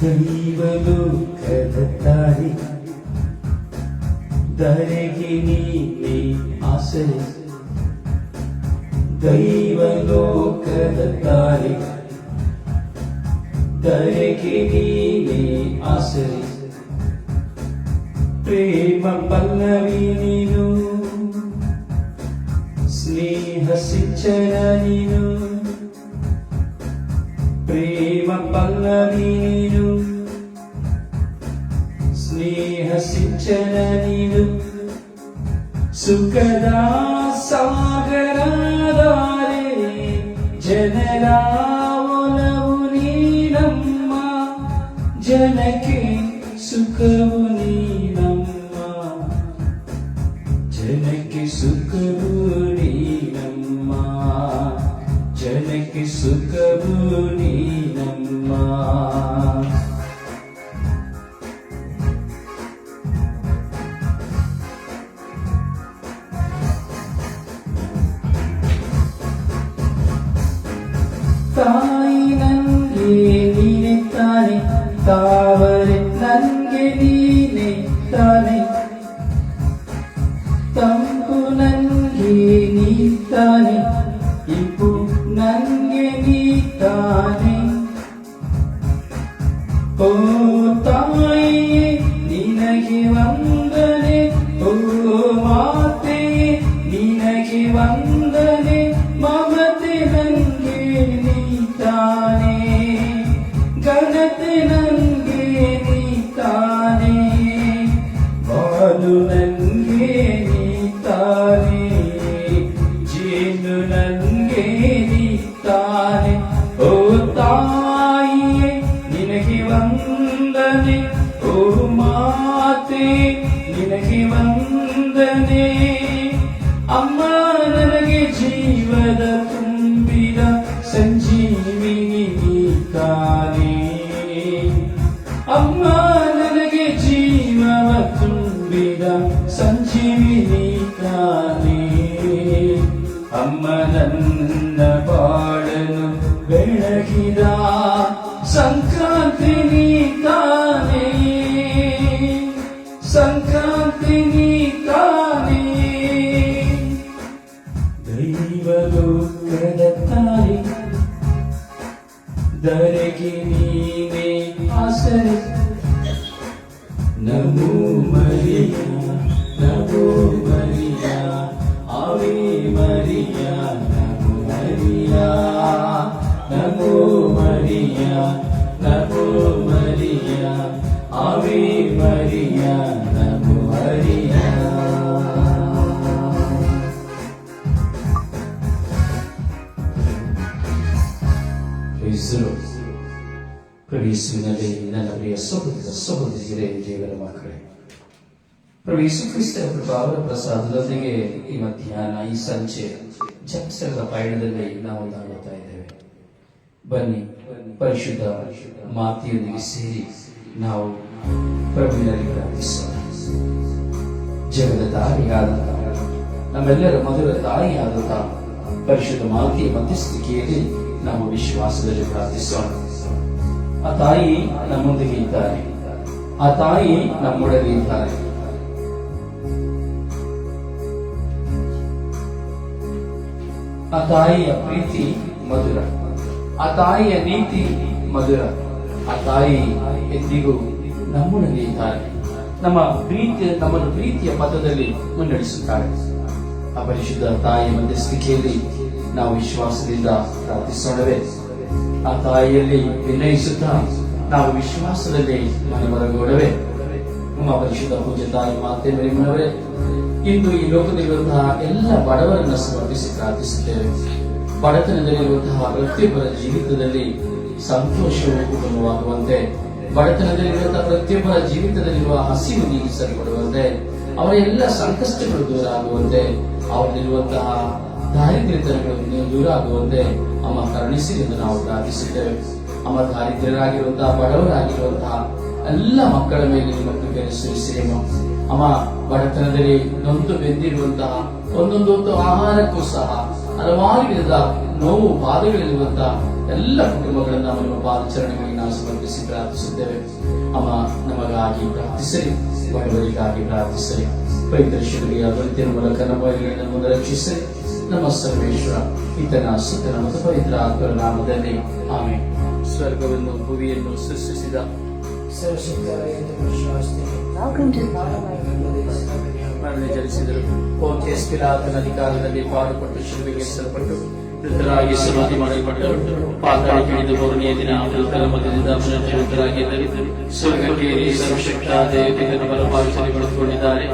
ದೈವಲೋಕದ ತಾಯಿ ಧರೆಗೆ ನೀನೆ ಆಸರೆ, ದೈವಲೋಕದ ತಾಯಿ ಧರೆಗೆ ನೀನೆ ಆಸರೆ, ಪ್ರೇಮ ಪಲ್ಲವಿ ನೀನು, ಸ್ನೇಹ ಸಿಂಚನ ನೀನು, ಪ್ರೇಮ ಪಲ್ಲವಿ ನೀನು, ಸ್ನೇಹ ಸಿಂಚನ ನೀನು, ಸುಖದ ಸಾಗರದಾರೆ ಜನರ ಒಲವು ನೀನಮ್ಮ, ಜನಕ್ಕೆ ಸುಖವು ನೀನಮ್ಮ, ಜನಕ್ಕೆ ಸುಖವು ನೀನಮ್ಮ, ಜನಕ್ಕೆ ಸುಖವು ನೀನಮ್ಮ. ತಾಯಿ ನಂಗೆ ನೀನೆ ತಾನೆ, ತಾವರೆ ನಂಗೆ ನೀನೆ ತಾನೆ, ತಂಪು ನಂಗೆ ನೀ ತಾನೆ, ಇಂಪು ನಂಗೆ ನೀ ತಾನೆ. ಓ ತಾಯಿಯೇ ನಿನಗೆ ವಂದನೆ, ಓ ಮಾತೆ ನಿನಗೆ ವಂದನೆ, ಮಮತೆ ನಂಗೆ ನೀ ತಾನೆ, ಘನತೆ ನಂಗೆ ನೀ ತಾನೆ, ಬಾಳು ನಂಗೆ ನೀ ತಾನೆ, ಜೇನು ನಂಗೆ ನೀ ತಾನೆ. ಓ ತಾಯಿಯೇ ನಿನಗೆ ವಂದನೆ, ಓ ಮಾತೆ ನಿನಗೆ ವಂದನೆ, ಅಮ್ಮ ನನಗೆ ಜೀವದ ತುಂಬಿದ ಸಂಜೀವಿನಿ ನೀ ತಾನೆ, ಅಮ್ಮ ನನಗೆ ಜೀವವ ತುಂಬಿದ ಸಂಜೀವಿನಿ ತಾನೆ, ಅಮ್ಮ ನನ್ನ ಬಾಳನು ಬೆಳಗಿದ ಸಂಕ್ರಾಂತಿ ನೀ ತಾನೆ, ಸಂಕ್ರಾಂತಿ ನೀ ತಾನೆ. ದೈವಲೋಕದ ತಾಯಿ ಧರೆಗೆ ನೀನೆ ಆಸರೆ, ನಮೋ ಮರಿಯ ನಮೋ ಮರಿಯ, ಆವೆ ಮರಿಯ ನಮೋ ಮರಿಯ, ನಮೋ ಮರಿಯ ನಮೋ ಮರಿಯ, ಆವೆ ಮರಿಯ ನಮೋ ಮರಿಯ. ಪ್ರವೇಶಿನಲ್ಲಿ ನನ್ನ ಪ್ರಿಯ ಸಹೋದರಿಯರೇ, ದೇವರ ಮಕ್ಕಳೇ, ಪ್ರಭು ಯೇಸು ಕ್ರಿಸ್ತ ಅವರ ಪ್ರಸಾದದೊಂದಿಗೆ ಈ ಮಧ್ಯಾಹ್ನ ಈ ಸಂಜೆ ಜಪಸರದ ಪಯಣದಲ್ಲಿ ನಾವು ನಾಡುತ್ತಾ ಇದ್ದೇವೆ. ಬನ್ನಿ, ಪರಿಶುದ್ಧ ಮಾತೆಯೊಂದಿಗೆ ಸೇರಿ ನಾವು ಪ್ರಭುವಿನಲ್ಲಿ ಪ್ರಾರ್ಥಿಸೋಣ. ಜಗದ ತಾಯಿಯಾದಂಥ ನಮ್ಮೆಲ್ಲರ ಮಧುರ ತಾಯಿಯಾದಂಥ ಪರಿಶುದ್ಧ ಮಾತೆಯ ಮಧ್ಯಸ್ಥಿಕೆಯಲ್ಲಿ ನಾವು ವಿಶ್ವಾಸದಲ್ಲಿ ಪ್ರಾರ್ಥಿಸೋಣ. ಆ ತಾಯಿ ನಮ್ಮೊಂದಿಗೆ ಇದ್ದಾರೆ, ಆ ತಾಯಿ ನಮ್ಮೊಡನೆ ಇದ್ದಾರೆ. ಆ ತಾಯಿಯ ಪ್ರೀತಿ ಮಧುರ, ಆ ತಾಯಿಯ ನೀತಿ ಮಧುರ, ಆ ತಾಯಿ ಎಂದಿಗೂ ನಮ್ಮೊಡನೆ ಇದ್ದಾರೆ. ನಮ್ಮನ್ನು ಪ್ರೀತಿಯ ಪಥದಲ್ಲಿ ಮುನ್ನಡೆಸುತ್ತಾರೆ. ಆ ಪರಿಶುದ್ಧ ತಾಯಿಯ ಮಧ್ಯಸ್ಥಿಕೆಯಲ್ಲಿ ನಾವು ವಿಶ್ವಾಸದಿಂದ ಪ್ರಾರ್ಥಿಸೋಣವೇ. ಆ ತಾಯಿಯಲ್ಲಿ ವಿನಯಿಸುತ್ತಾ ನಾವು ವಿಶ್ವಾಸದಲ್ಲಿ ಮನವರಗೋಡವೇ. ನಮ್ಮ ಪರಿಶುದ್ಧ ಪೂಜ್ಯ ತಾಯಿ ಮಾತೆ ಮೇರಿಮನವರೇ, ಇಂದು ಈ ಲೋಕದಲ್ಲಿರುವಂತಹ ಎಲ್ಲ ಬಡವರನ್ನು ಸಮರ್ಪಿಸಿ ಪ್ರಾರ್ಥಿಸುತ್ತೇವೆ. ಬಡತನದಲ್ಲಿರುವಂತಹ ಪ್ರತಿಯೊಬ್ಬರ ಜೀವಿತದಲ್ಲಿ ಸಂತೋಷವು ಉಗಮವಾಗುವಂತೆ, ಬಡತನದಲ್ಲಿರುವಂತಹ ಪ್ರತಿಯೊಬ್ಬರ ಜೀವಿತದಲ್ಲಿರುವ ಹಸಿವು ನೀಗಿಸಲ್ಪಡುವಂತೆ, ಅವರ ಎಲ್ಲ ಸಂಕಷ್ಟಗಳು ದೂರ ಆಗುವಂತೆ, ಅವರಲ್ಲಿರುವಂತಹ ದಾರಿದ್ರ್ಯತನಗಳು ದೂರ ಆಗುವಂತೆ ಅಮ್ಮ ಕರುಣಿಸಿ ಎಂದು ನಾವು ಪ್ರಾರ್ಥಿಸುತ್ತೇವೆ. ಅಮ್ಮ ದಾರಿದ್ರ್ಯರಾಗಿರುವಂತಹ, ಬಡವರಾಗಿರುವಂತಹ ಎಲ್ಲ ಮಕ್ಕಳ ಮೇಲೆ ನಿಮ್ಮ ಕೃಪೆಯನ್ನು ಸುರಿಸಿರೇನು. ಅಮ್ಮ ಬಡತನದಲ್ಲಿ ನೊಂದು ಬೆಂದಿರುವಂತಹ ಒಂದೊಂದು ಹೊತ್ತು ಆಹಾರಕ್ಕೂ ಸಹ ಹಲವಾರು ವಿಧದ ನೋವು ಬಾಧೆಗಳಿರುವಂತಹ ಎಲ್ಲ ಕುಟುಂಬಗಳನ್ನು ನಮ್ಮ ಪಾದಚರಣೆಗಳಿಗೆ ನಾವು ಸಮರ್ಪಿಸಿ ಪ್ರಾರ್ಥಿಸುತ್ತೇವೆ. ಅಮ್ಮ ನಮಗಾಗಿ ಪ್ರಾರ್ಥಿಸಲಿ, ಬಡವರಿಗಾಗಿ ಪ್ರಾರ್ಥಿಸಲಿ. ಪವಿತ್ರ ಶಿಲುಬೆಯ ಬಲಿಯ ಮೂಲಕ ನಮ್ಮನ್ನು ರಕ್ಷಿಸಲಿ. ನಮ್ಮ ಸರ್ವೇಶ್ವರ ಪಿತನ ಸುತನ ಮತ್ತು ಪವಿತ್ರ ಆತ್ಮರ ನಾಮದಲ್ಲಿ ಆಮೆನ್. ಸ್ವರ್ಗವನ್ನು ಭೂಮಿಯನ್ನು ಸೃಷ್ಟಿಸಿದ ಮರಳಿ ಜನಿಸಿದರು. ಪೋಂತಿಯಸ್ ಪಿಲಾತನ ಅಧಿಕಾರದಲ್ಲಿ ಪಾಡುಪಟ್ಟು ಶಿಲುಬೆಗೆ ಏರಿಸಲ್ಪಟ್ಟು ಮೃತರಾಗಿ ಸಮಾಧಿ ಮಾಡಲ್ಪಟ್ಟರು. ಪಾತಾಳಕ್ಕೆ ಇಳಿದು ಮೂರನೆಯ ದಿನ ಮೃತರ ಮಧ್ಯದಿಂದ ಪುನರುತ್ಥಾನರಾಗಿ ಎದ್ದರು. ಸ್ವರ್ಗಕ್ಕೆ ಏರಿ ಸರ್ವಶಕ್ತ ದೇವತೆಯನ್ನು ಬಲಪಾಲಿಸಲು ಪಡೆದುಕೊಂಡಿದ್ದಾರೆ.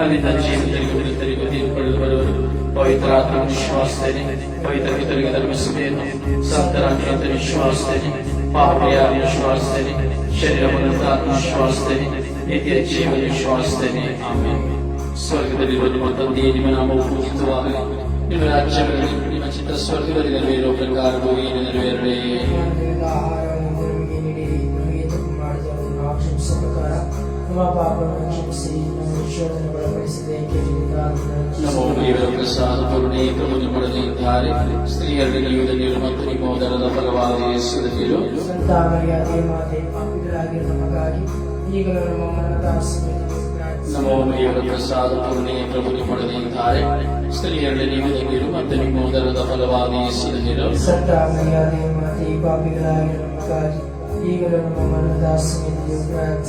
ಅಲ್ಲಿಂದ ಜೀವಿತರಿಗೂ ಮೃತರಿಗೂ ತೀರ್ಪು ಪಡೆದು ಬರುವರು. ಪವಿತ್ರ ಆತ್ಮ ವಿಶ್ವಾಸನೆ, ಪವಿತ್ರ ಪಿತರಿಗೆ ಧರ್ಮಸಭೆಯನ್ನು, ಸಂತರ ಅತ್ಯಂತ ವಿಶ್ವಾಸನೆ, ಪಾಪೆಯ ವಿಶ್ವಾಸನೆ, ಶರೀರ ಪದಾರ್ಥ ವಿಶ್ವಾಸನೆ, ನಿತ್ಯ ಜೀವ ವಿಶ್ವಾಸನೆ. ಆಮೆನ್. ಸ್ವರ್ಗದಲ್ಲಿರುವ ನಿಮ್ಮ ತಂದೆಯೇ, ನಿಮ್ಮ ನಾಮವು ಪೂಜಿತವಾಗಲಿ. ನಿಮ್ಮ ರಾಜ್ಯಗಳಲ್ಲಿ ನಿಮ್ಮ ಚಿತ್ತ ಸ್ವರ್ಗದಲ್ಲಿ ನೆರವೇರುವ ಪ್ರಕಾರವೂ ಏನು ನೆರವೇರಲೇ. ನಮೋ ದೇವರ ಪ್ರಸಾದ ಕರುಣೆ ಪ್ರಭು ನಿಮ್ಮೊಡನೆ ಇದ್ದಾರೆ. ಸ್ತ್ರೀಯರಲ್ಲಿ ನೀವು ಧನ್ಯರು ಮತ್ತು ನಿಮ್ಮ ಉದರದ ಫಲವಾದ ಯೇಸು ಧನ್ಯರು. ನಮೋ ದೇವರ ಪ್ರಸಾದ ಕರುಣೆ ಪ್ರಭು ನಿಮ್ಮೊಡನೆ ಇದ್ದಾರೆ. ಸ್ತ್ರೀಯರಲ್ಲಿ ನೀವು ಧನ್ಯರು ಮತ್ತು ನಿಮ್ಮ ಉದರದ ಫಲವಾದ ಯೇಸು ಧನ್ಯರು.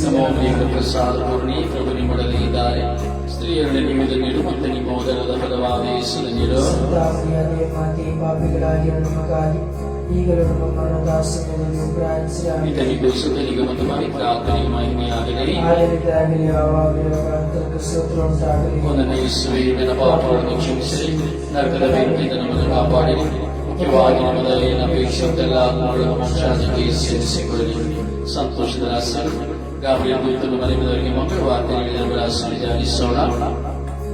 ನಮೋ ದೇವರ ಪ್ರಸಾದ ಕರುಣೆ ಪ್ರಭು ನಿಮ್ಮೊಡನೆ ಇದ್ದಾರೆ. ಸ್ತ್ರೀಯರಲ್ಲಿ ನೀವು ಧನ್ಯರು ಮತ್ತು ನಿಮ್ಮ ಉದರದ ಫಲವಾದ ಯೇಸು ಧನ್ಯರು. ಪಿತನಿಗೂ ಸುತನಿಗೂ ಮತ್ತು ಪವಿತ್ರ ಆತ್ಮನಿಗೂ ಮಹಿಮೆಯಾಗಲಿ. ಒಂದನೇ ಯೇಸುವೇ, ನನ್ನ ಪಾಪಗಳನ್ನು ಕ್ಷಮಿಸಿರಿ, ನರಕದ ಬೆಂಕಿಯಿಂದ ನಮ್ಮನ್ನು ಕಾಪಾಡಿರಿ. ಮುಖ್ಯವಾಗಿ ನಮ್ಮ ದಯೆಯನ್ನು ಅಪೇಕ್ಷಿಸುತ್ತೆಲ್ಲ ಆತ್ಮಗಳನ್ನು ಮೋಕ್ಷಾದಿಗೆ ಸೇರಿಸಿಕೊಳ್ಳಿ. ಸಂತೋಷದ ರಹಸ್ಯಗಳು ಗಾಬ್ರಿಯಲ್ ದೂತನು ಮನೆಯವರಿಗೆ ಮಂಗಳವಾರ್ತೆ ನೀಡಿದ ರಹಸ್ಯ ಧ್ಯಾನಿಸೋಣ.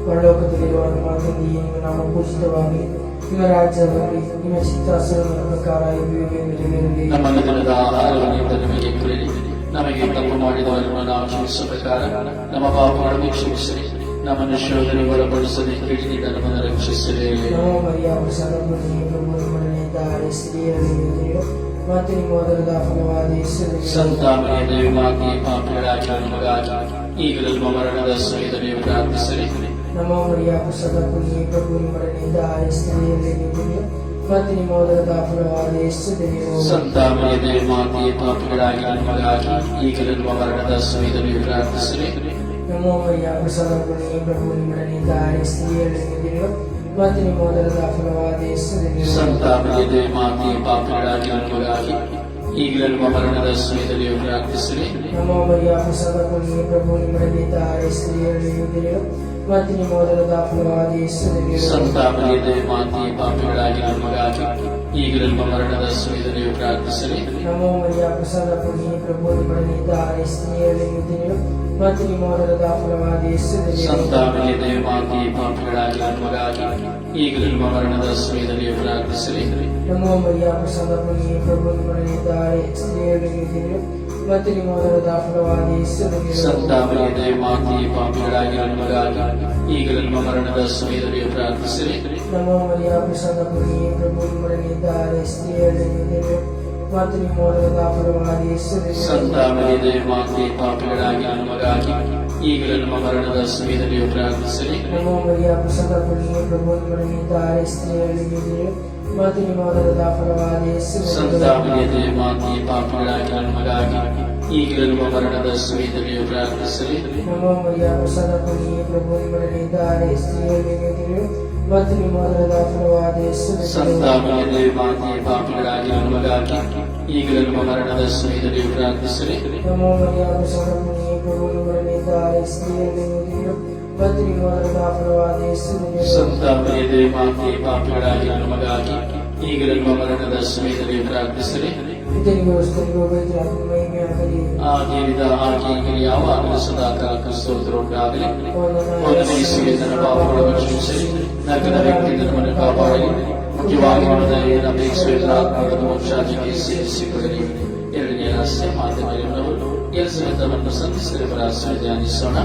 ಪರಲೋಕದಲ್ಲಿರುವ ನಮ್ಮ ತಂದೆಯೇ, ನಿಮ್ಮ ನಾಮ ಪೂಜಿತವಾಗಲಿ. ನಿಮ್ಮ ರಾಜ್ಯ ಬರಲಿ. ನಿಮ್ಮ ಚಿತ್ತಾಸನದ ಪ್ರಕಾರ ನೆರವೇರಲಿ. ನಮ್ಮ ದಿನದ ಆಹಾರವನ್ನು ನಮಗೆ ಕೊಡಿರಿ. ನಮಗೆ ತಪ್ಪು ಮಾಡಿದವರನ್ನು ನಾವು ಕ್ಷಮಿಸುವ ಪ್ರಕಾರ ನಮ್ಮ ಪಾಪಗಳನ್ನು ಕ್ಷಮಿಸಿರಿ. ನಮ್ಮನ್ನು ಶೋಧನೆಗೆ ಒಳಪಡಿಸದೆ ಕೀಡಿನಿಂದ ನಮ್ಮನ್ನು ರಕ್ಷಿಸಿರಿ. ಮತ್ತು ನಿಮ್ಮ ಉದರದ ಫಲವಾದ ಯೇಸು ಸಂತ ಮರಿಯ ದೇವಮಾತೆ, ಪಾಪಿಗಳಾಗಿ ನಮಗಾಗಿ ಈಗಲೂ ನಮ್ಮ ಮರಣದ ಸಮಯದಲ್ಲಿ ಪ್ರಾರ್ಥಿಸಿರಿ. ನಮೋ ಮರಿಯ ಪ್ರಸಾದ ಪುಣ್ಯ ಪ್ರಭು ನಿಮ್ಮೊಡನಿದ್ದಾರೆ. ಸ್ತ್ರೀಯರಲ್ಲಿ ನೀವು ಮತ್ತು ನಿಮ್ಮ ಉದರದ ಫಲವಾದ ಯೇಸು ಧನ್ಯರು. ಸಂತ ಮರಿಯ ದೇವಮಾತೆ, ಪಾಪಿಗಳಾಗಿ ನಮಗಾಗಿ ಈಗಲೂ ನಮ್ಮ ಮರಣದ ಸಮಯದಲ್ಲಿ ಪ್ರಾರ್ಥಿಸಿರಿ. ನಮೋ ಮರಿಯ ಪ್ರಸಾದ ಪುಣ್ಯ ಪ್ರಭು ನಿಮ್ಮೊಡನಿದ್ದಾರೆ. ಸ್ತ್ರೀಯರಲ್ಲಿ ನೀವು ಮತ್ತು ನಿಮ್ಮ ಉದರದ ಫಲವಾದ ಯೇಸು ಧನ್ಯರು. ಸಂತ ಮರಿಯ ದೇವಮಾತೆ, ಪಾಪಿಗಳಾಗಿ ನಮಗಾಗಿ ಈಗಲೂ ನಮ್ಮ ಮರಣದ ಸಮಯದಲ್ಲಿ ಪ್ರಾರ್ಥಿಸಿರಿ. ನಮೋ ಮರಿಯ ಪ್ರಸಾದ ಪುಣ್ಯ ಪ್ರಭು ನಿಮ್ಮೊಡನಿದ್ದಾರೆ. ಸ್ತ್ರೀಯರಲ್ಲಿ ನೀವು ಮತ್ತು ನಿಮ್ಮ ಉದರದ ಫಲವಾದ ಯೇಸು ಧನ್ಯರು. ಸಂತ ಮರಿಯ ದೇವಮಾತೆ, ಪಾಪಿಗಳಾಗಿ ನಮಗಾಗಿ ಈಗಲೂ ನಮ್ಮ ಮರಣದ ಸಮಯದಲ್ಲಿ ಪ್ರಾರ್ಥಿಸಿರಿ. ನಮೋ ಮರಿಯ ಪ್ರಸಾದ ಪುಣ್ಯ ಪ್ರಭು ನಿಮ್ಮೊಡನಿದ್ದಾರೆ. ಸ್ತ್ರೀಯರಲ್ಲಿ ನೀವು ಮತ್ತು ನಿಮ್ಮ ಉದರದ ಫಲವಾದ ಯೇಸು ಧನ್ಯರು. ಸಂತ ಮರಿಯ ದೇವಮಾತೆ, ಪಾಪಿಗಳಾಗಿ ನಮಗಾಗಿ ಈಗಲೂ ನಮ್ಮ ಮರಣದ ಸಮಯದಲ್ಲಿ ಪ್ರಾರ್ಥಿಸಿರಿ. ನಮೋ ಮರಿಯ ಪ್ರಸಾದ ಪುಣ್ಯ ಪ್ರಭು ನಿಮ್ಮೊಡನಿದ್ದಾರೆ. ಸ್ತ್ರೀಯರಲ್ಲಿ ನೀವು ಮತ್ತು ನಿಮ್ಮ ಉದರದ ಫಲವಾದ ಯೇಸು ಧನ್ಯರು. ಸಂತ ಮರಿಯ ದೇವಮಾತೆ, ಪಾಪಿಗಳಾಗಿ ನಮಗಾಗಿ ಈಗಲೂ ನಮ್ಮ ಮರಣದ ಸಮಯದಲ್ಲಿ ಪ್ರಾರ್ಥಿಸಿರಿ. ನಮೋ ಮರಿಯ ಪ್ರಸಾದ ಪುಣ್ಯ ಪ್ರಭು ನಿಮ್ಮೊಡನಿದ್ದಾರೆ. ಸ್ತ್ರೀಯರಲ್ಲಿ ನೀವು ಮತ್ತು ನಿಮ್ಮ ಉದರದ ಫಲವಾದ ಯೇಸು ಧನ್ಯರು. ಸಂತ ಮರಿಯ ದೇವಮಾತೆ, ಪಾಪಿಗಳಾಗಿ ನಮಗಾಗಿ ಈಗಲೂ ನಮ್ಮ ಮರಣದ ಸಮಯದಲ್ಲಿ ಪ್ರಾರ್ಥಿಸಿರಿ. ನಮೋ ಮರಿಯ ಪ್ರಸಾದ ಪುಣ್ಯ ಪ್ರಭು ನಿಮ್ಮೊಡನಿದ್ದಾರೆ. ಸ್ತ್ರೀಯರಲ್ಲಿ ನೀವು ಮತ್ತು ನಿಮ್ಮ ಉದರದ ಫಲವಾದ ಯೇಸು ಸಂತ ಧನ್ಯರು. ಮರಿಯ ದೇವಮಾತೆ, ಪಾಪಿಗಳಾಗಿ ನಮಗಾಗಿ ಈಗಲೂ ನಮ್ಮ ಮರಣದ ಸಮಯದಲ್ಲಿ ಪ್ರಾರ್ಥಿಸಿರಿ. ನಮೋ ಮರಿಯ ಪ್ರಸಾದ ಪುಣ್ಯ ಪ್ರಭು ನಿಮ್ಮೊಡನಿದ್ದಾರೆ. ಸ್ತ್ರೀಯರಲ್ಲಿ ನೀವು ಮತ್ತು ನಿಮ್ಮ ಉದರದ ಫಲವಾದ ಯೇಸು ಸಂತ ಧನ್ಯರು. ಮರಿಯ ದೇವಮಾತೆ, ಪಾಪಿಗಳಾಗಿ ನಮಗಾಗಿ ಈಗಲೂ ನಮ್ಮ ಮರಣದ ಸಮಯದಲ್ಲಿ ಪ್ರಾರ್ಥಿಸಿರಿ. ನಮೋ ಮರಿಯ ಪ್ರಸಾದ ಪುಣ್ಯ ಪ್ರಭು ನಿಮ್ಮೊಡನಿದ್ದಾರೆ. ಸ್ತ್ರೀಯರಲ್ಲಿ ನೀವು ಮತ್ತು ನಿಮ್ಮ ಉದರದ ಫಲವಾದ ಯೇಸು ಧನ್ಯರು. ಸಂತ ಮರಿಯ ದೇವಮಾತೆ, ಪಾಪಿಗಳಾಗಿ ನಮಗಾಗಿ ಈಗಲೂ ನಮ್ಮ ಮರಣದ ಸಮಯದಲ್ಲಿ ಪ್ರಾರ್ಥಿಸಿರಿ. ಪಿತನಿಗೂ ಸುತನಿಗೂ ಪವಿತ್ರ ಆತ್ಮನಿಗೂ ಮಹಿಮೆಯಾಗಲಿ. ಆಗಿರಿದ ಹಾಗೆ ಯಾವಾಗಲೂ ಸದಾ ಕಾಲ ಸ್ತೋತ್ರವುಂಟಾಗಲಿ. ಒಂದನೇ ಯೇಸುವೆ, ನನ್ನ ಪಾಪಗಳನ್ನು ಕ್ಷಮಿಸಿರಿ, ನರಕದ ಬೆಂಕಿಯಿಂದ ನಮ್ಮನ್ನು ಕಾಪಾಡಿರಿ. ಮುಖ್ಯವಾಗಿ ನಿಮ್ಮ ದಯೆಯನ್ನು ಅಪೇಕ್ಷಿಸುವ ಆತ್ಮಗಳನ್ನು ಮೋಕ್ಷಾದಿಗೆ ಸೇರಿಸಿಕೊಳ್ಳಿರಿ. ಎರಡನೇ ರಹಸ್ಯ, ಮಾಧ್ಯಮವನ್ನು ಎಲಿಸಬೆತವನ್ನು ಸಂಧಿಸಿದ ರಹಸ್ಯ ಧ್ಯಾನಿಸೋಣ.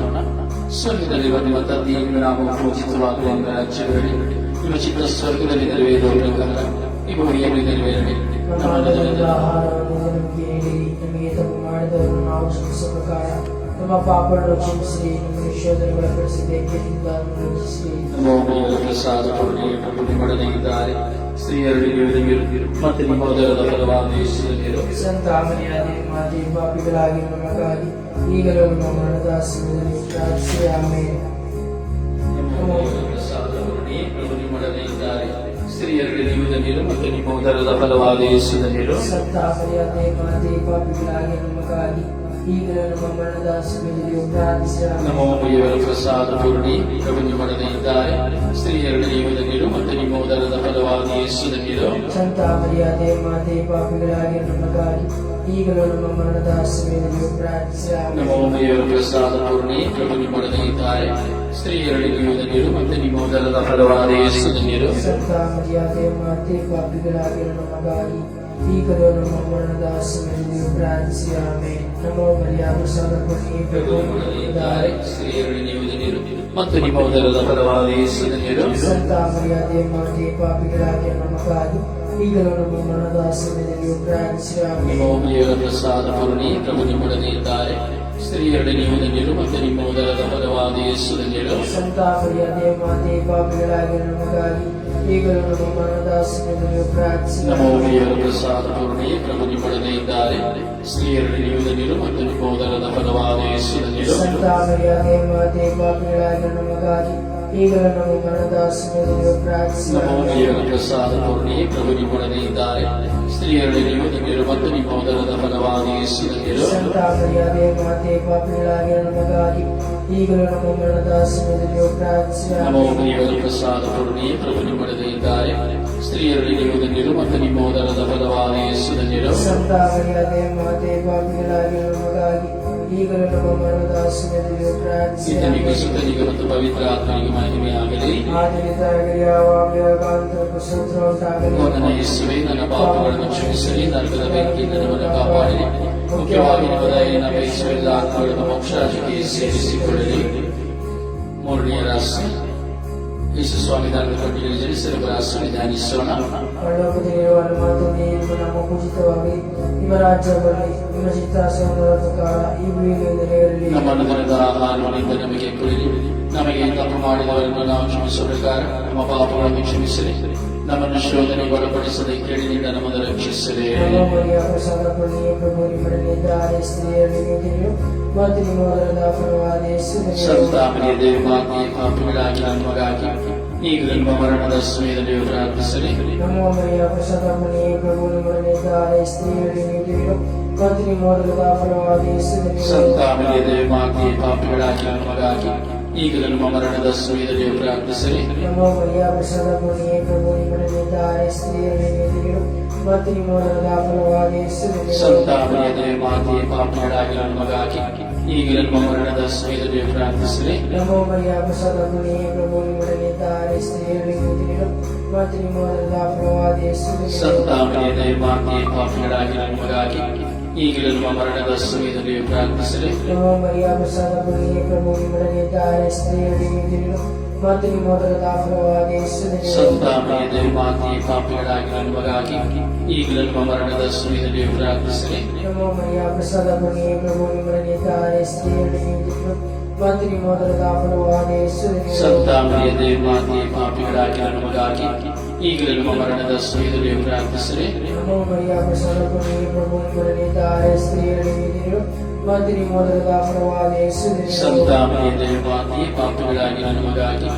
ಸ್ವರ್ಗದಲ್ಲಿರುವ ನಿಮ್ಮ ತಂದೆಯ ನಾಮವು ಪೂಜಿತವಾಗಲಿ. ನಿಮ್ಮ ರಾಜ್ಯ ಬರಲಿ. ನಿಮ್ಮ ಚಿತ್ತ ಸ್ವರ್ಗದಲ್ಲಿ ನೆರವೇರುವ ಪ್ರಕಾರ ಈ ಭೂಮಿಯಲ್ಲಿ ನೆರವೇರಲಿ. ನಮ್ಮ ಅಗತ್ಯದ ಆಹಾರವನ್ನು ನಮಗೆ ನೀಡಿರಿ. ನಮಗೆ ತಪ್ಪು ಮಾಡಿದವರನ್ನು ನಾವು ಕ್ಷಮಿಸುವ ಪ್ರಕಾರ ನಮ್ಮ ಪಾಪಗಳನ್ನು ಕ್ಷಮಿಸಿರಿ. ನಮ್ಮ ಶೋಧನೆಗೆ ಒಳಪಡಿಸಿದೆ ಕೆಟ್ಟಿದ್ದ ರಕ್ಷಿಸಿರಿ. ನಮ್ಮ ಪ್ರಸಾದ ಪೂರ್ಣಿ ಪ್ರಭು ನಿಮ್ಮೊಡನೆ ಇದ್ದಾರೆ. ಸ್ತ್ರೀಯರಲ್ಲಿ ನೀವು ಮತ್ತೆ ನಿಮ್ಮ ಉದರದ ಫಲವಾದ ಯೇಸುವಿನ ಸಂತ ಮರಿಯಾದೆ ಮಾತೆ ಪಾಪಿಗಳಾಗಿ ನಮಗಾಗಿ ಈಗಲೂ ನಮ್ಮ ಮರಣದ ಸಮಯದಲ್ಲಿ ಪ್ರಾರ್ಥಿಸಿರಿ. ಆಮೆನ್. ಪ್ರಸಾದ ಪೂರ್ಣಿ ಪ್ರಭು ನಿಮ್ಮೊಡನೆ ಇದ್ದಾರೆ. ಸ್ತ್ರೀಯರಲ್ಲಿ ನೀವು ಧನ್ಯರು ಮತ್ತು ನಿಮ್ಮ ಉದರದ ಫಲವಾದ ಯೇಸುವಿನ ಸಂತ ಮರಿಯಾದೆ ಮಾತೆ ಪಾಪಿಗಳಾಗಿ ನಮಗಾಗಿ ಈಗಲೂ ನಮ್ಮ ಮರಣದ ಸಮಯದಲ್ಲಿ ಪ್ರಾರ್ಥಿಸಿರಿ. ಆಮೆನ್. ನಮೋ ದೇವರ ಪ್ರಸಾದ ಪೂರ್ಣಿ ಪ್ರಭು ನಿಮ್ಮೊಡನೆ ಇದ್ದಾರೆ. ಸ್ತ್ರೀಯರಲ್ಲಿ ನೀವು ಧನ್ಯರು ಮತ್ತು ನಿಮ್ಮ ಉದರದ ಫಲವಾದ ಯೇಸುವಿನ ಸಂತ ಮರಿಯಾದೆ ಮಾತೆ ಪಾಪಿಗಳಾಗಿ ನಮಗಾಗಿ ಈಗಲೂ ನಮ್ಮ ಮರಣದ ಸಮಯದಲ್ಲಿ ಪ್ರಾರ್ಥಿಸಿರಿ. ಆಮೆನ್. ನಮೋ ದೇವರ ಪ್ರಸಾದ ಪೂರ್ಣಿ ಪ್ರಭು ನಿಮ್ಮೊಡನೆ ಇದ್ದಾರೆ. ಸ್ತ್ರೀಯರಲ್ಲಿ ನೀವು ಧನ್ಯರು ಮತ್ತು ನಿಮ್ಮ ಉದರದ ಫಲವಾದ ಯೇಸುವಿನ ಸಂತ ಮರಿಯಾದೆ ಮಾತೆ ಪಾಪಿಗಳಾಗಿ ನಮಗಾಗಿ ಈಗಲೂ ನಮ್ಮ ಮರಣದ ಸಮಯದಲ್ಲಿ ಪ್ರಾರ್ಥಿಸಿರಿ. ಆಮೆನ್. ನಮೋ ಮರಿಯ ಪ್ರಸಾದ ಪೂರ್ಣಿ ಪ್ರಭು ನಿಮ್ಮೊಡನೆ ಇದ್ದಾರೆ. ಸ್ತ್ರೀಯರಲ್ಲಿ ನೀವು ಧನ್ಯರು ಮತ್ತು ನಿಮ್ಮ ಉದರದ ಫಲವಾದ ಯೇಸುವಿನ ಸಂತ ಮರಿಯಾದೆ ಮಾತೆ ಪಾಪಿಗಳಾಗಿ ನಮಗಾಗಿ ಈಗಲೂ ನಮ್ಮ ಮರಣದ ಸಮಯದಲ್ಲಿ ಪ್ರಾರ್ಥಿಸಿರಿ. ಆಮೆನ್. ನಮೋ ದೇವರ ಪ್ರಸಾದ ಪೂರ್ಣಿ ಪ್ರಭು ನಿಮ್ಮೊಡನೆ ಇದ್ದಾರೆ. ಸ್ತ್ರೀಯರಲ್ಲಿ ನೀವು ಧನ್ಯರು ಮತ್ತು ನಿಮ್ಮ ಉದರದ ಫಲವಾದ ಯೇಸುವಿನ ಸಂತ ಮರಿಯಾದೆ ಮಾತೆ ಪಾಪಿಗಳಾಗಿ ನಮಗಾಗಿ ಈಗಲೂ ನಮ್ಮ ಮರಣದ ಸಮಯದಲ್ಲಿ ಪ್ರಾರ್ಥಿಸಿರಿ. ನಮೋ ದೇವರ ಪ್ರಸಾದ ಪೂರ್ಣಿ ಪ್ರಭು ನಿಮ್ಮೊಡನೆ ಇದ್ದಾರೆ. ಸ್ತ್ರೀಯರಲ್ಲಿ ನೀವು ಧನ್ಯರು ಮತ್ತು ನಿಮ್ಮ ಉದರದ ಫಲವಾದ ಯೇಸುವಿನ ಸಂತ ಮರಿಯಾದೆ ಮಾತೆ ಪಾಪಿಗಳಾಗಿ ನಮಗಾಗಿ ಈಗಲೂ ನಮ್ಮ ಮರಣದ ಸಮಯದಲ್ಲಿ ಪ್ರಾರ್ಥಿಸಿರಿ. ನಮೋ ದೇವರ ಪ್ರಸಾದ ಪೂರ್ಣಿ ಪ್ರಭು ನಿಮ್ಮೊಡನೆ ಇದ್ದಾರೆ. ಸ್ತ್ರೀಯರಲ್ಲಿ ನೀವು ಧನ್ಯರು ಮತ್ತು ನಿಮ್ಮ ಉದರದ ಫಲವಾದ ಯೇಸುವಿನ ಸಂತ ಮರಿಯಾದೆ ಮಾತೆ ಪಾಪಿಗಳಾಗಿ ನಮಗಾಗಿ ಈಗಲೂ ನಮ್ಮ ಮರಣದ ಸಮಯದಲ್ಲಿ ಪ್ರಾರ್ಥಿಸಿರಿ. ನಮೋ ದೇವರ ಪ್ರಸಾದ ಪೂರ್ಣಿ ಪ್ರಭು ನಿಮ್ಮೊಡನೆ ಇದ್ದಾರೆ. ಸ್ತ್ರೀಯರಲ್ಲಿ ನೀವು ಧನ್ಯರು ಮತ್ತು ನಿಮ್ಮ ಉದರದ ಫಲವಾದ ಯೇಸುವಿನ ಸಂತ ಮರಿಯಾದೆ ಮಾತೆ ಪಾಪಿಗಳಾಗಿ ನಮಗಾಗಿ ಈಗಲೂ ನಮ್ಮ ಮರಣದ ಸಮಯದಲ್ಲಿ ಪ್ರಾರ್ಥಿಸಿರಿ. ನಿಮಗೆ ಸುತ್ತನಿಗೆ ಮತ್ತು ಪವಿತ್ರ ಆತ್ಮನಿಗೆ ಮಹಿಮೆಯಾಗಲಿ. ಆದಿಯಾಗಲಿ ಯಾವಾಗಲೂ ಸ್ತೋತ್ರ ಉಂಟಾಗಲಿ. ಓ ನನ್ನ ಯೇಸುವೇ, ನನ್ನ ಪಾಪಗಳನ್ನು ಕ್ಷಮಿಸಲಿ, ನರಕದ ಬೆಂಕಿಯಿಂದ ನಮ್ಮನ್ನು ಕಾಪಾಡಲಿ. ಮುಖ್ಯವಾಗಿ ನಿಮ್ಮ ದಯೆಯನ್ನು ಬಯಸುವ ಎಲ್ಲ ಆತ್ಮಗಳನ್ನು ಮೋಕ್ಷರಾಜ್ಯಕ್ಕೆ ಸೇರಿಸಿಕೊಳ್ಳಲಿ. ಮೂರನೆಯ ರಹಸ್ಯ, ಯೇಸು ಸ್ವಾಮಿ ದಾನದ ಕೊಟ್ಟಿಗೆ ಜನಿಸಿದ ರಹಸ್ಯವನ್ನು ಧ್ಯಾನಿಸೋಣ. ಪರಲೋಕದಲ್ಲಿರುವ ನಮ್ಮ ತಂದೆಯೇ, ನಮ್ಮ ಪೂಜಿತವಾಗಿ ನಿಮ್ಮ ರಾಜ್ಯ ಬರಲಿ. ನಿಮ್ಮ ಚಿತ್ತಾಸನದ ಪ್ರಕಾರ ಈ ಭೂಮಿಯಲ್ಲಿ ನೆರವೇರಲಿ. ನಮ್ಮ ಅನುದಿನದ ಆಹಾರವನ್ನು ನಮಗೆ ಕೊಡಿರಿ. ನಮಗೆ ತಪ್ಪು ಮಾಡಿದವರನ್ನು ನಾವು ಕ್ಷಮಿಸುವ ಪ್ರಕಾರ ನಮ್ಮ ಪಾಪಗಳನ್ನು ಕ್ಷಮಿಸಲಿ. ನಮ್ಮನ್ನು ಶೋಧನೆಗೆ ಒಳಪಡಿಸದೆ ಕೇಳಿನಿಂದ ನಮ್ಮನ್ನು ರಕ್ಷಿಸಲಿ. ನಮೋ ಮರಿಯ ಪ್ರಸಾದ ಪೂರ್ಣಿಯೇ, ಪ್ರಭು ನಿಮ್ಮೊಡನೆ ಇದ್ದಾರೆ. ಸ್ತ್ರೀಯರಲ್ಲಿ ನೀವು ಧನ್ಯರು ಮತ್ತು ನಿಮ್ಮ ಉದರದ ಫಲವಾದ ಯೇಸುವಿನ ಸಂತ ಮರಿಯ ದೇವಿ ಮಾತೆ, ಪಾಪಿಗಳಾಗಿ ನಮಗಾಗಿ ಈಗಲೂ ನಮ್ಮ ಮರಣದ ಸಮಯದಲ್ಲಿ ಪ್ರಾರ್ಥಿಸಲಿ. ನಮೋ ಮರಿಯ ಪ್ರಸಾದ ಪೂರ್ಣಿಯೇ, ಪ್ರಭು ನಿಮ್ಮೊಡನೆ ಇದ್ದಾರೆ. ಸ್ತ್ರೀಯರಲ್ಲಿ ನೀವು ಧನ್ಯರು ಮತ್ತು ನಿಮ್ಮ ಉದರದ ಫಲವಾದ ಯೇಸುವಿನ ಸಂತ ಮರಿಯ ದೇವಿ ಮಾತೆ, ಪಾಪಿಗಳಾಗಿ ನಮಗಾಗಿ ಈಗಲೂ ನಮ್ಮ ಮರಣದ ಸಮಯದಲ್ಲಿ ಪ್ರಾರ್ಥಿಸಲಿ. ನಮೋ ಮರಿಯ ಪ್ರಸಾದ ಪೂರ್ಣಿಯೇ, ಪ್ರಭು ನಿಮ್ಮೊಡನೆ ಇದ್ದಾರೆ. ಸ್ತ್ರೀಯರಲ್ಲಿ ನೀವು ಧನ್ಯರು ಮತ್ತು ನಿಮ್ಮ ಉದರದ ಫಲವಾದ ಯೇಸುವಿನ ಸಂತ ಮರಿಯ ದೇವಿ ಮಾತೆ, ಪಾಪಿಗಳಾಗಿ ನಮಗಾಗಿ ಈಗಲೂ ನಮ್ಮ ಮರಣದ ಸಮಯದಲ್ಲಿ ಪ್ರಾರ್ಥಿಸಲಿ. ನಮೋ ಮರಿಯ ಪ್ರಸಾದ ಪೂರ್ಣಿಯೇ, ಪ್ರಭು ನಿಮ್ಮೊಡನೆ ಇದ್ದಾರೆ. ಸ್ತ್ರೀಯರಲ್ಲಿ ನೀವು ಧನ್ಯರು ಮತ್ತು ನಿಮ್ಮ ಉದರದ ಫಲವಾದ ಯೇಸುವಿನ ಸಂತ ಮರಿಯ ದೇವಿ ಮಾತೆ, ಪಾಪಿಗಳಾಗಿ ನಮಗಾಗಿ ಈಗಲೂ ನಮ್ಮ ಮರಣದ ಸಮಯದಲ್ಲಿ ಪ್ರಾರ್ಥಿಸಲಿ. ನಮೋ ಮರಿಯ ಪ್ರಸಾದ ಪೂರ್ಣಿಯೇ, ಪ್ರಭು ನಿಮ್ಮೊಡನೆ ಇದ್ದಾರೆ. ಸ್ತ್ರೀಯರಲ್ಲಿ ನೀವು ಧನ್ಯರು ಮತ್ತು ನಿಮ್ಮ ಉದರದ ಫಲವಾದ ಯೇಸುವಿನ ಸಂತ ಮರಿಯ ದೇವಿ ಮಾತೆ, ಪಾಪಿಗಳಾಗಿ ನಮಗಾಗಿ ಈಗಲೂ ನಮ್ಮ ಮರಣದ ಸಮಯದಲ್ಲಿ ಪ್ರಾರ್ಥಿಸಲಿ. ನಮೋ ಮರಿಯ ಪ್ರಸಾದ ಪೂರ್ಣಿಯೇ, ಪ್ರಭು ನಿಮ್ಮೊಡನೆ ಇದ್ದಾರೆ. ಸ್ತ್ರೀಯರಲ್ಲಿ ನೀವು ಧನ್ಯರು ಮತ್ತು ನಿಮ್ಮ ಉದರದ ಫಲವಾದ ಯೇಸುವಿನ ಸಂತ ಮರಿಯ ದೇವಿ ಮಾತೆ, ಪಾಪಿಗಳಾಗಿ ನಮಗಾಗಿ ಈಗಲೂ ನಮ್ಮ ಮರಣದ ಸಮಯದಲ್ಲಿ ಪ್ರಾರ್ಥಿಸಲಿ. ನಮೋ ಮರಿಯ ಪ್ರಸಾದ ಪೂರ್ಣಿಯೇ, ಪ್ರಭು ನಿಮ್ಮೊಡನೆ ಇದ್ದಾರೆ. ಸ್ತ್ರೀಯರಲ್ಲಿ ನೀವು ಧನ್ಯರು ಮತ್ತು ನಿಮ್ಮ ಉದರದ ಫಲವಾದ ಯೇಸುವಿನ ಸಂತ ಮರಿಯ ದೇವಿ ಮಾತೆ, ಪಾಪಿಗಳಾಗಿ ನಮಗಾಗಿ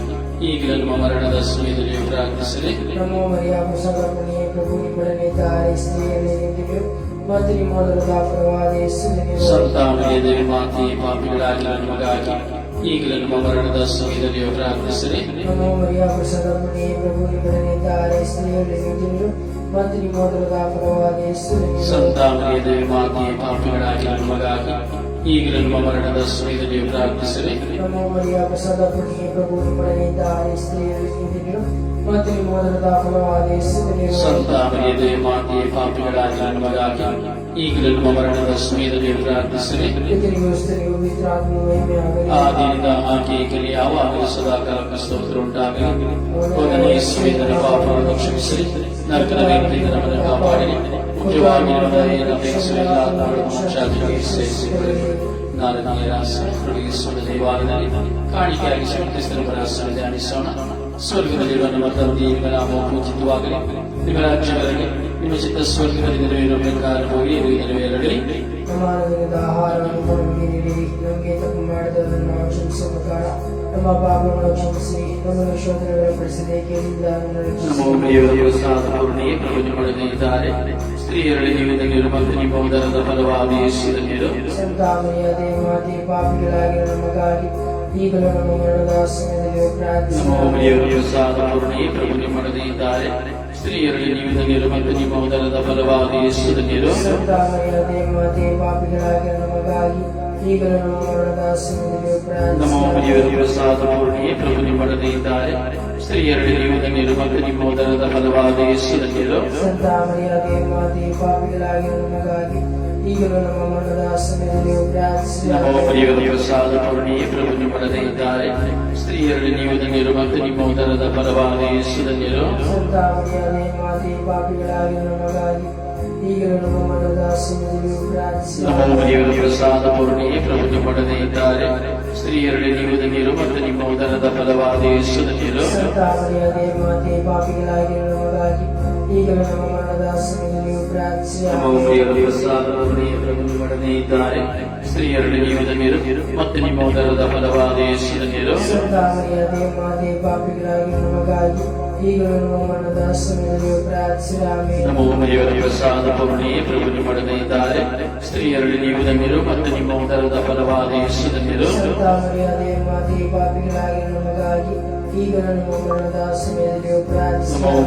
ಈಗಲೂ ನಮ್ಮ ಮರಣದ ಸಮಯದಲ್ಲಿ ಪ್ರಾರ್ಥಿಸಲಿ. ನಮೋ ಮರಿಯ ಪ್ರಸಾದ ಪೂರ್ಣಿಯೇ, ಪ್ರಭು ನಿಮ್ಮೊಡನೆ ಇದ್ದಾರೆ. ಸ್ತ್ರೀಯರಲ್ಲಿ ನೀವು ಧನ್ಯರು ಮತ್ತು ನಿಮ್ಮ ಉದರದ ಫಲವಾದ ಯೇಸುವಿನ ಸಂತ ಮರಿಯ ದೇವಿ ಮಾತೆ, ಪಾಪಿಗಳಾಗಿ ನಮಗಾಗಿ ಈಗಲೂ ನಮ್ಮ ಮರಣದ ಸಮಯದಲ್ಲಿ ಪ್ರಾರ್ಥಿಸಲಿ. ನಮೋ ಮರಿಯ ಪ್ರಸಾದ ಪೂರ್ಣಿಯೇ, ಪ್ರಭು ನಿಮ್ಮೊಡನೆ ಇದ್ದಾರೆ. ಸ್ತ್ರೀಯರಲ್ಲಿ ನೀವು ಧನ್ಯರು ಮತ್ತು ನಿಮ್ಮ ಉದರದ ಫಲವಾದ ಯೇಸುವಿನ ಸಂತ ಮರಿಯ ದೇವಿ ಮಾತೆ, ಪಾಪಿಗಳಾಗಿ ನಮಗಾಗಿ ಈಗಲೂ ನಮ್ಮ ಮರಣದ ಸಮಯದಲ್ಲಿ ಪ್ರಾರ್ಥಿಸಲಿ. ನಮೋ ಮರಿಯ ಪ್ರಸಾದ ಪೂರ್ಣಿಯೇ, ಪ್ರಭು ನಿಮ್ಮೊಡನೆ ಇದ್ದಾರೆ. ಸ್ತ್ರೀಯರಲ್ಲಿ ನೀವು ಧನ್ಯರು ಮತ್ತು ನಿಮ್ಮ ಉದರದ ಫಲವಾದ ಯೇಸುವಿನ ಸಂತ ಮರಿಯದೇ ಮಾತೆ ಪಾಪಿಗಳಾಗಿ ನಮಗಾಗಿ ಈಗಲೂ ನಮ್ಮ ಮರಣದ ಸಮಯದಲ್ಲಿ ಪ್ರಾರ್ಥಿಸಿರಿ. ಪಿತನಿಗೂ ಸ್ತನಿಗೂ ಪಿತ್ರಾತ್ಮನಿಗೂ ಮಹಿಮೆಯಾಗಲಿ. ಆದಿಯಿಂದ ಆಕೆಯಲ್ಲಿ ಯಾವಾಗಲೂ ಸದಾಕಾಲ ಸ್ತೋತ್ರ ಉಂಟಾಗಲಿ. ಒಂದನೇ ಯೇಸುವಿನ ಪಾಪಗಳನ್ನು ಕ್ಷಮಿಸಿರಿ, ನರಕದ ಬೆಂಕಿಯಿಂದ ನಮ್ಮನ್ನು ಕಾಪಾಡಿರಿ, ಮುಖ್ಯವಾಗಿ ನಮ್ಮ ಅಪೇಕ್ಷೆಲ್ಲ ಮೋಕ್ಷಾದಿಗೆ ಸೇರಿಸಿಕೊಳ್ಳಿರಿ. ನಾಲ್ಕನೇ ರಹಸ್ಯ ದೇವಾಲಯದಲ್ಲಿ ಕಾಣಿಕೆಯಾಗಿ ಸಂತರಿಸಿದ ಧ್ಯಾನಿಸೋಣ. ಸ್ವರ್ಗದಲ್ಲಿರುವ ನಮ್ಮ ತಂದೆ, ನಿಮ್ಮ ನಾಮವು ಪೂಜಿತವಾಗಲಿ, ನಿಮ್ಮ ರಾಜ್ಯ ಬರಲಿ, ನಿಮ್ಮ ಚಿತ್ತ ಸ್ವರ್ಗದಲ್ಲಿ ನೆರವೇರಬೇಕಾದ ಹೋಗಿ ನೆರವೇರಲಿ. ನಮ್ಮ ಅನುದಿನದ ಆಹಾರವನ್ನು ನಮಗೆ ನೀಡಿರಿ, ನಮಗೆ ತಪ್ಪು ಮಾಡಿದವರನ್ನು ನಾವು ಕ್ಷಮಿಸುವ ಪ್ರಕಾರ ನಮ್ಮ ಪಾಪಗಳನ್ನು ಕ್ಷಮಿಸಿ, ನಮ್ಮನ್ನು ಶೋಧನೆಗಳ ಪಡಿಸದೆ ಕೇಳಿಲ್ಲ ಸ್ತ್ರೀಯರಲ್ಲಿ ನೀವು ಮತ್ತು ನಿಮ್ಮ ಉದರದ ಫಲವಾದ ಯೇಸುವಿನ ಸಂತಾಮರಿಯಾದೆ ಮಾತೆ ಪಾಪಿಗಳಾಗಿ ನಮಗಾಗಿ ಈಗಲೂ ನಮ್ಮ ಮರಣದ ಸಮಯದಲ್ಲಿ ಪ್ರಾರ್ಥಿಸಿ. ಪ್ರಭು ನಿಮ್ಮೊಡನೆ ಸ್ತ್ರೀಯರಲ್ಲಿ ನೀವು ಮತ್ತು ನಿಮ್ಮ ಉದರದ ಫಲವಾದ ಯೇಸುವಿನ ಸಂತಾಮರಿಯಾದೆ ಮಾತೆ ಪಾಪಿಗಳಾಗಿ ನಮಗಾಗಿ ಈಗಲೂ ನಮ್ಮ ಮರಣದ ಸಮಯದಲ್ಲಿ ಪ್ರಾರ್ಥಿಸಿ. ಪ್ರಭು ನಿಮ್ಮೊಡನೆ ಸ್ತ್ರೀಯರಲ್ಲಿ ನೀವು ಮತ್ತು ನಿಮ್ಮ ಉದರದ ಫಲವಾದ ಯೇಸುವಿನ ಸಂತಾಮರಿಯಾದೆ ಮಾತೆ ಪಾಪಿಗಳಾಗಿ ನಮಗಾಗಿ ಈಗಲೂ ನಮ್ಮ ಮರಣದ ಸಮಯದಲ್ಲಿ ಪ್ರಾರ್ಥಿಸಿ. ಪ್ರಭು ನಿಮ್ಮೊಡನೆ ಸ್ತ್ರೀಯರಲ್ಲಿ ನೀವು ಮತ್ತು ನಿಮ್ಮ ಉದರದ ಫಲವಾದ ಯೇಸುವಿನ ಸಂತಾಮರಿಯಾದೆ ಮಾತೆ ಪಾಪಿಗಳಾಗಿ ನಮಗಾಗಿ ಈಗಲೂ ನಮ್ಮ ಮರಣದ ಸಮಯದಲ್ಲಿ ಪ್ರಾರ್ಥಿಸಿ. ಪ್ರಭು ನಿಮ್ಮೊಡನೆ ಸ್ತ್ರೀಯರಲ್ಲಿ ನೀವು ಮತ್ತು ನಿಮ್ಮ ಉದರದ ಫಲವಾದ ಯೇಸುವಿನ ಸಂತಾಮರಿಯಾದೆ ಮಾತೆ ಪಾಪಿಗಳಾಗಿ ನಮಗಾಗಿ ಈಗಲೂ ನಮ್ಮ ಮರಣದ ಸಮಯದಲ್ಲಿ ಪ್ರಾರ್ಥಿಸಿ. ಪ್ರಭು ನಿಮ್ಮೊಡನೆ ಸ್ತ್ರೀಯರಲ್ಲಿ ನೀವು ಮತ್ತು ನಿಮ್ಮ ಉದರದ ಫಲವಾದ ಯೇಸುವಿನ ಸಂತಾಮರಿಯಾದೆ ಮಾತೆ ಪಾಪಿಗಳಾಗಿ ನಮಗಾಗಿ ಈಗಲೂ ನಮ್ಮ ಮರಣದ ಸಮಯದಲ್ಲಿ ಪ್ರಾರ್ಥಿಸಿ. ಆಮೆನ್. ಪ್ರಭು ನಿಮ್ಮೊಡನೆ ಸ್ತ್ರೀಯರಲ್ಲಿ ನೀವು ಮತ್ತು ನಿಮ್ಮ ಉದರದ ಫಲವಾದ ಯೇಸುವಿನ ಸಂತಾಮರಿಯಾದೆ ಮಾತೆ ಪಾಪಿಗಳಾಗಿ ನಮಗಾಗಿ ಈಗಲೂ ನಮ್ಮ ಮರಣದ ಸಮಯದಲ್ಲಿ ಪ್ರಾರ್ಥಿಸಿ. ಪ್ರಭು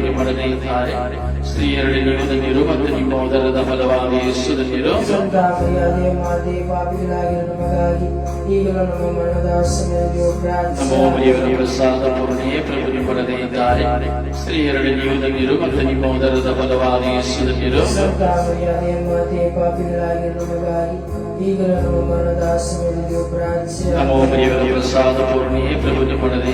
ನಿಮ್ಮೊಡನೆ ಸ್ತ್ರೀಯರಲ್ಲಿ ನೀವು ಮತ್ತು ನಿಮ್ಮ ಉದರದ ಫಲವಾದ ಯೇಸುವಿನ ಸಂತಾಮರಿಯಾದೆ ಮಾತೆ ಪಾಪಿಗಳಾಗಿ ನಮಗಾಗಿ ಈಗಲೂ ನಮ್ಮ ಮರಣದ ಸಮಯದಲ್ಲಿ ಪ್ರಾರ್ಥಿಸಿ. ಪ್ರಭು ನಿಮ್ಮೊಡನೆ ಸ್ತ್ರೀಯರಲ್ಲಿ ನೀವು ಮತ್ತು ನಿಮ್ಮ ಉದರದ ಫಲವಾದ ಯೇಸುವಿನ ಸಂತಾಮರಿಯಾದೆ ಮಾತೆ ಪಾಪಿಗಳಾಗಿ ನಮಗಾಗಿ ಈಗಲೂ ನಮ್ಮ ಮರಣದ ಸಮಯದಲ್ಲಿ ಪ್ರಾರ್ಥಿಸಿ. ಪ್ರಭು ನಿಮ್ಮೊಡನೆ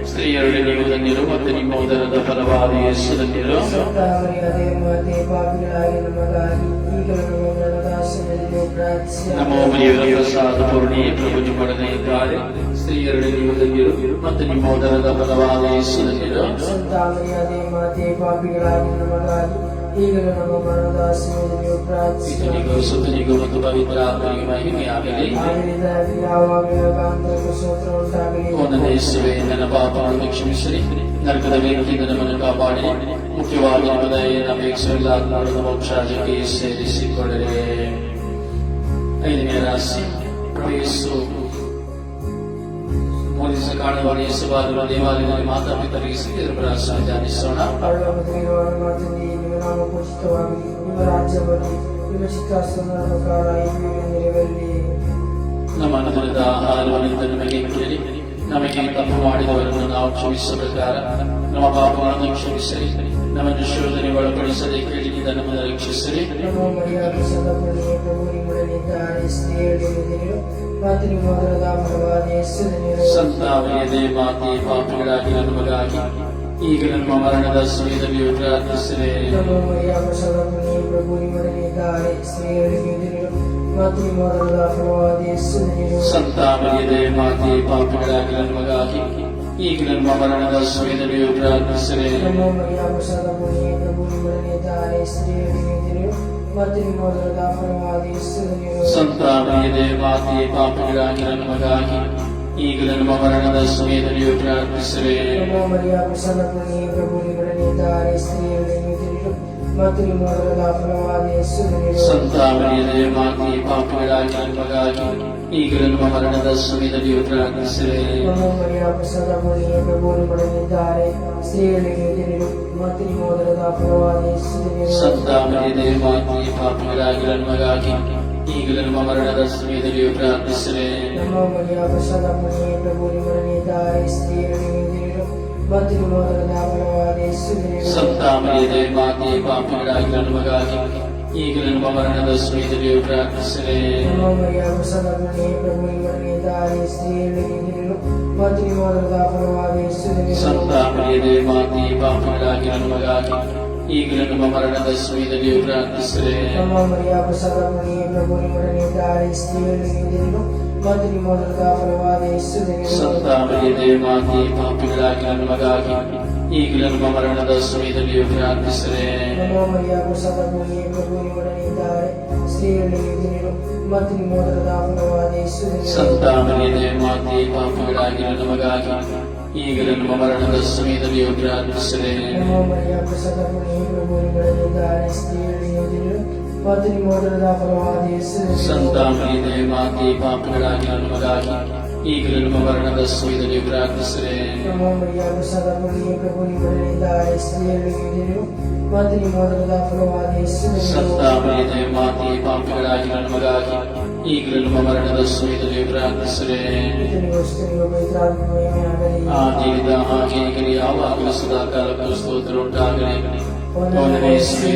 ಸ್ತ್ರೀಯರಲ್ಲಿ ನೀವು ಮತ್ತು ನಿಮ್ಮ ಉದರದ ಫಲವಾದ ಯೇಸುವಿನ ಸಂತಾಮರಿಯಾದೆ ಮಾತೆ ಪಾಪಿಗಳಾಗಿ ನಮಗಾಗಿ ಈಗಲೂ ನಮ್ಮ ಮರಣದ ಸಮಯದಲ್ಲಿ ಪ್ರಾರ್ಥಿಸಿ. ಪ್ರಭು ನಿಮ್ಮೊಡನೆ ಸ್ತ್ರೀಯರಲ್ಲಿ ನೀವು ಮತ್ತು ನಿಮ್ಮ ಉದರದ ಫಲವಾದ ಯೇಸುವಿನ ಸಂತಾಮರಿಯಾದೆ ಮಾತೆ ಪಾಪಿಗಳಾಗಿ ನಮಗಾಗಿ ಈಗಲೂ ನಮ್ಮ ಮರಣದ ಸಮಯದಲ್ಲಿ ಪ್ರಾರ್ಥಿಸಿ. ಪಿತನಿಗೂ ಸುತನಿಗೂ ಮತ್ತು ಪವಿತ್ರ ಆತ್ಮನಿಗೆ ಮಹಿಮೆಯಾಗಲಿ. ಆದ್ದರಿಂದ ಯಾವಾಗಲೂ ಕಾಂತಕ್ಕೂ ಸ್ತೋತ್ರ ಉಂಟಾಗಲಿ. ಓ ನನ್ನ ಯೇಸುವೇ, ನನ್ನ ಪಾಪಗಳನ್ನು ಕ್ಷಮಿಸಿರಿ, ನರಕದ ಬೆಂಕಿಯಿಂದ ನಮ್ಮನ್ನು ಕಾಪಾಡಿರಿ, ಮುಖ್ಯವಾಗಿ ನಿಮ್ಮ ದಯೆಯನ್ನು ಅಪೇಕ್ಷೆಲ್ಲ ಆತ್ಮದ ಮೋಕ್ಷಾದಿಗೆ ಸೇರಿಸಿಕೊಳ್ಳಿರಿ. ಐದನೇ ರಹಸ್ಯ, ಯೇಸು ಮೂಲಿಸ ಕಾಣುವ ಯೇಸುವಾದ ದೇವಾಲಯದಲ್ಲಿ ಮಾತಾಪಿತರಿಗೆ ಸಿಕ್ಕಿದ ರಹಸ್ಯ ಧ್ಯಾನಿಸೋಣ. ಪರಲೋಕದಲ್ಲಿರುವ ನಮ್ಮ ತಂದೆಯೇ, ನಿಮ್ಮ ನಾಮ ಪೂಜಿತವಾಗಲಿ, ನಿಮ್ಮ ರಾಜ್ಯ ಬರಲಿ, ನಿಮ್ಮ ಚಿತ್ತಾಸನ ಪ್ರಕಾರ ಈಗಲೂ ನೆರವೇರಲಿ. ನಮ್ಮ ಅನುದಿನದ ಆಹಾರವನ್ನು ನಮಗೆ ಕೊಡಿರಿ, ನಮಗೆ ತಪ್ಪು ಮಾಡಿದವರನ್ನು ನಾವು ಕ್ಷಮಿಸುವ ಪ್ರಕಾರ ನಮ್ಮ ಪಾಪಗಳನ್ನು ಕ್ಷಮಿಸಿರಿ, ನಮ್ಮನ್ನು ಶೋಧನೆಗೆ ಒಳಪಡಿಸದೆ ಕೇಳಿನಿಂದ ನಮ್ಮನ್ನು ರಕ್ಷಿಸಿರಿ. ನಮ್ಮ ಮರಿಯಾದ ಸದಪುಣಿಯೇ, ಪ್ರಭು ನಿಮ್ಮೊಡನಿದ್ದಾರೆ, ಸ್ತ್ರೀಯರಲ್ಲಿ ನೀವು ಮತ್ತು ನಿಮ್ಮ ಉದರದ ಫಲವಾದ ಯೇಸುವಿನ ಸಂತಾಮರಿಯಾದೆ ಮಾತೆ ಪಾಪಿಗಳಾಗಿ ನಮಗಾಗಿ ಈಗ ನಮ್ಮ ಮರಣದ ಸಮಯದಲ್ಲಿ ಪ್ರಾರ್ಥಿಸಿರಿ. ನಮ್ಮ ಮರಿಯಾದ ಸದಪುಣಿಯೇ, ಪ್ರಭು ನಿಮ್ಮೊಡನಿದ್ದಾರೆ, ಸ್ತ್ರೀಯರಲ್ಲಿ ನೀವು ಮತ್ತು ನಿಮ್ಮ ಉದರದ ಫಲವಾದ ಯೇಸುವಿನ ಸಂತಾಮರಿಯಾದೆ ಮಾತೆ ಪಾಪಿಗಳಾಗಿ ನಮಗಾಗಿ ಈಗ ನಮ್ಮ ಮರಣದ ಸಮಯದಲ್ಲಿ ಪ್ರಾರ್ಥಿಸಿರಿ. ನಮ್ಮ ಮರಿಯಾದ ಸದಪುಣಿಯೇ, ಪ್ರಭು ನಿಮ್ಮೊಡನಿದ್ದಾರೆ, ಸ್ತ್ರೀಯರಲ್ಲಿ ನೀವು ಮತ್ತು ನಿಮ್ಮ ಉದರದ ಫಲವಾದ ಯೇಸುವಿನ ಸಂತಾಮರಿಯಾದೆ ಮಾತೆ ಪಾಪಿಗಳಾಗಿ ನಮಗಾಗಿ ಈಗ ನಮ್ಮ ಮರಣದ ಸಮಯದಲ್ಲಿ ಪ್ರಾರ್ಥಿಸಿರಿ. ನಮ್ಮ ಮರಿಯಾದ ಸದಪುಣಿಯೇ, ಪ್ರಭು ನಿಮ್ಮೊಡನಿದ್ದಾರೆ, ಸ್ತ್ರೀಯರಲ್ಲಿ ನೀವು ಮತ್ತು ನಿಮ್ಮ ಉದರದ ಫಲವಾದ ಯೇಸುವಿನ ಸಂತಾಮರಿಯಾದೆ ಮಾತೆ ಪಾಪಿಗಳಾಗಿ ನಮಗಾಗಿ ಈಗ ನಮ್ಮ ಮರಣದ ಸಮಯದಲ್ಲಿ ಪ್ರಾರ್ಥಿಸಿರಿ. ನಮ್ಮ ಮರಿಯಾದ ಸದಪುಣಿಯೇ, ಪ್ರಭು ನಿಮ್ಮೊಡನಿದ್ದಾರೆ, ಸ್ತ್ರೀಯರಲ್ಲಿ ನೀವು ಮತ್ತು ನಿಮ್ಮ ಉದರದ ಫಲವಾದ ಯೇಸುವಿನ ಸಂತಾಮರಿಯಾದೆ ಮಾತೆ ಪಾಪಿಗಳಾಗಿ ನಮಗಾಗಿ ಈಗ ನಮ್ಮ ಮರಣದ ಸಮಯದಲ್ಲಿ ಪ್ರಾರ್ಥಿಸಿರಿ. ನಮ್ಮ ಮರಿಯಾದ ಸದಪುಣಿಯೇ, ಪ್ರಭು ನಿಮ್ಮೊಡನಿದ್ದಾರೆ, ಸ್ತ್ರೀಯರಲ್ಲಿ ಮತ್ತು ನಿಮ್ಮ ಮೊದಲದ ಫಲವಾದ ಯೇಸುವಿನ ಸಂತ ಮರಿಯದೇ ಮಾತೆ ಪಾಪಿಗಳಾಗಿ ನಮಗಾಗಿ ಈಗಲೂ ನಮ್ಮ ಮರಣದ ಸಮಯದಲ್ಲಿಯೂ ಪ್ರಾರ್ಥಿಸಿರಿ. ನಮ್ಮ ಮರಿಯಾದ ಸದಾಮಣಿ ಪ್ರಭು ನಿಮ್ಮೊಡನೆ ಇದ್ದಾರೆ, ಸ್ತ್ರೀಯರಲ್ಲಿ ನೀನು ಮತ್ತು ನಿಮ್ಮ ಮೊದಲದ ಫಲವಾದ ಯೇಸುವಿನ ಸಂತ ಮರಿಯದೇ ಮಾತೆ ಪಾಪಿಗಳಾಗಿ ನಮಗಾಗಿ ಈಗಲೂ ನಮ್ಮ ಮರಣದ ಸಮಯದಲ್ಲಿಯೂ ಪ್ರಾರ್ಥಿಸಿರಿ. ನಮ್ಮ ಮರಿಯಾದ ಸದಾಮಣಿ ಪ್ರಭು ನಿಮ್ಮೊಡನೆ ಇದ್ದಾರೆ, ಸ್ತ್ರೀಯರಲ್ಲಿ ನೀನು ಮತ್ತು ನಿಮ್ಮ ಮೊದಲದ ಫಲವಾದ ಯೇಸುವಿನ ಸಂತ ಮರಿಯದೇ ಮಾತೆ ಪಾಪಿಗಳಾಗಿ ನಮಗಾಗಿ ಈಗಲೂ ನಮ್ಮ ಮರಣದ ಸಮಯದಲ್ಲಿಯೂ ಪ್ರಾರ್ಥಿಸಿರಿ. ನಮ್ಮ ಮರಿಯಾದ ಸದಾಮಣಿ ಪ್ರಭು ನಿಮ್ಮೊಡನೆ ಇದ್ದಾರೆ, ಸ್ತ್ರೀಯರಲ್ಲಿ ನೀನು ಮತ್ತು ನಿಮ್ಮ ಮೊದಲದ ಫಲವಾದ ಯೇಸುವಿನ ಸಂತ ಮರಿಯದೇ ಮಾತೆ ಪಾಪಿಗಳಾಗಿ ನಮಗಾಗಿ ಈಗಲೂ ನಮ್ಮ ಮರಣದ ಸಮಯದಲ್ಲಿಯೂ ಪ್ರಾರ್ಥಿಸಿರಿ. ನಮ್ಮ ಮರಿಯಾದ ಸದಾಮಣಿ ಪ್ರಭು ನಿಮ್ಮೊಡನೆ ಇದ್ದಾರೆ, ಸ್ತ್ರೀಯರಲ್ಲಿ ನೀನು ಮತ್ತು ನಿಮ್ಮ ಮೊದಲದ ಫಲವಾದ ಯೇಸುವಿನ ಸಂತ ಮರಿಯದೇ ಮಾತೆ ಪಾಪಿಗಳಾಗಿ ನಮಗಾಗಿ ಈಗಲೂ ನಮ್ಮ ಮರಣದ ಸಮಯದಲ್ಲಿಯೂ ಪ್ರಾರ್ಥಿಸಿರಿ. ನಮ್ಮ ಮರಿಯಾದ ಸದಾಮಣಿ ಪ್ರಭು ನಿಮ್ಮೊಡನೆ ಇದ್ದಾರೆ, ಸ್ತ್ರೀಯರಲ್ಲಿ ನೀನು ಮತ್ತು ನಿಮ್ಮ ಮೊದಲದ ಫಲವಾದ ಯೇಸುವಿನ ಸಂತ ಮರಿಯದೇ ಮಾತೆ ಪಾಪಿಗಳಾಗಿ ನಮಗಾಗಿ ಈಗಲೂ ನಮ್ಮ ಮರಣದ ಸಮಯದಲ್ಲಿಯೂ ಪ್ರಾರ್ಥಿಸಿರಿ. ಆದಿಯಿಂದ ಹಾಗೆ ಈಗಲೂ ಯಾವಾಗಲೂ ಸದಾ ಕಾಲಕ್ಕೂ ಸ್ತೋತ್ರ ಉಂಟಾಗಲಿ. ಒಂದನೇ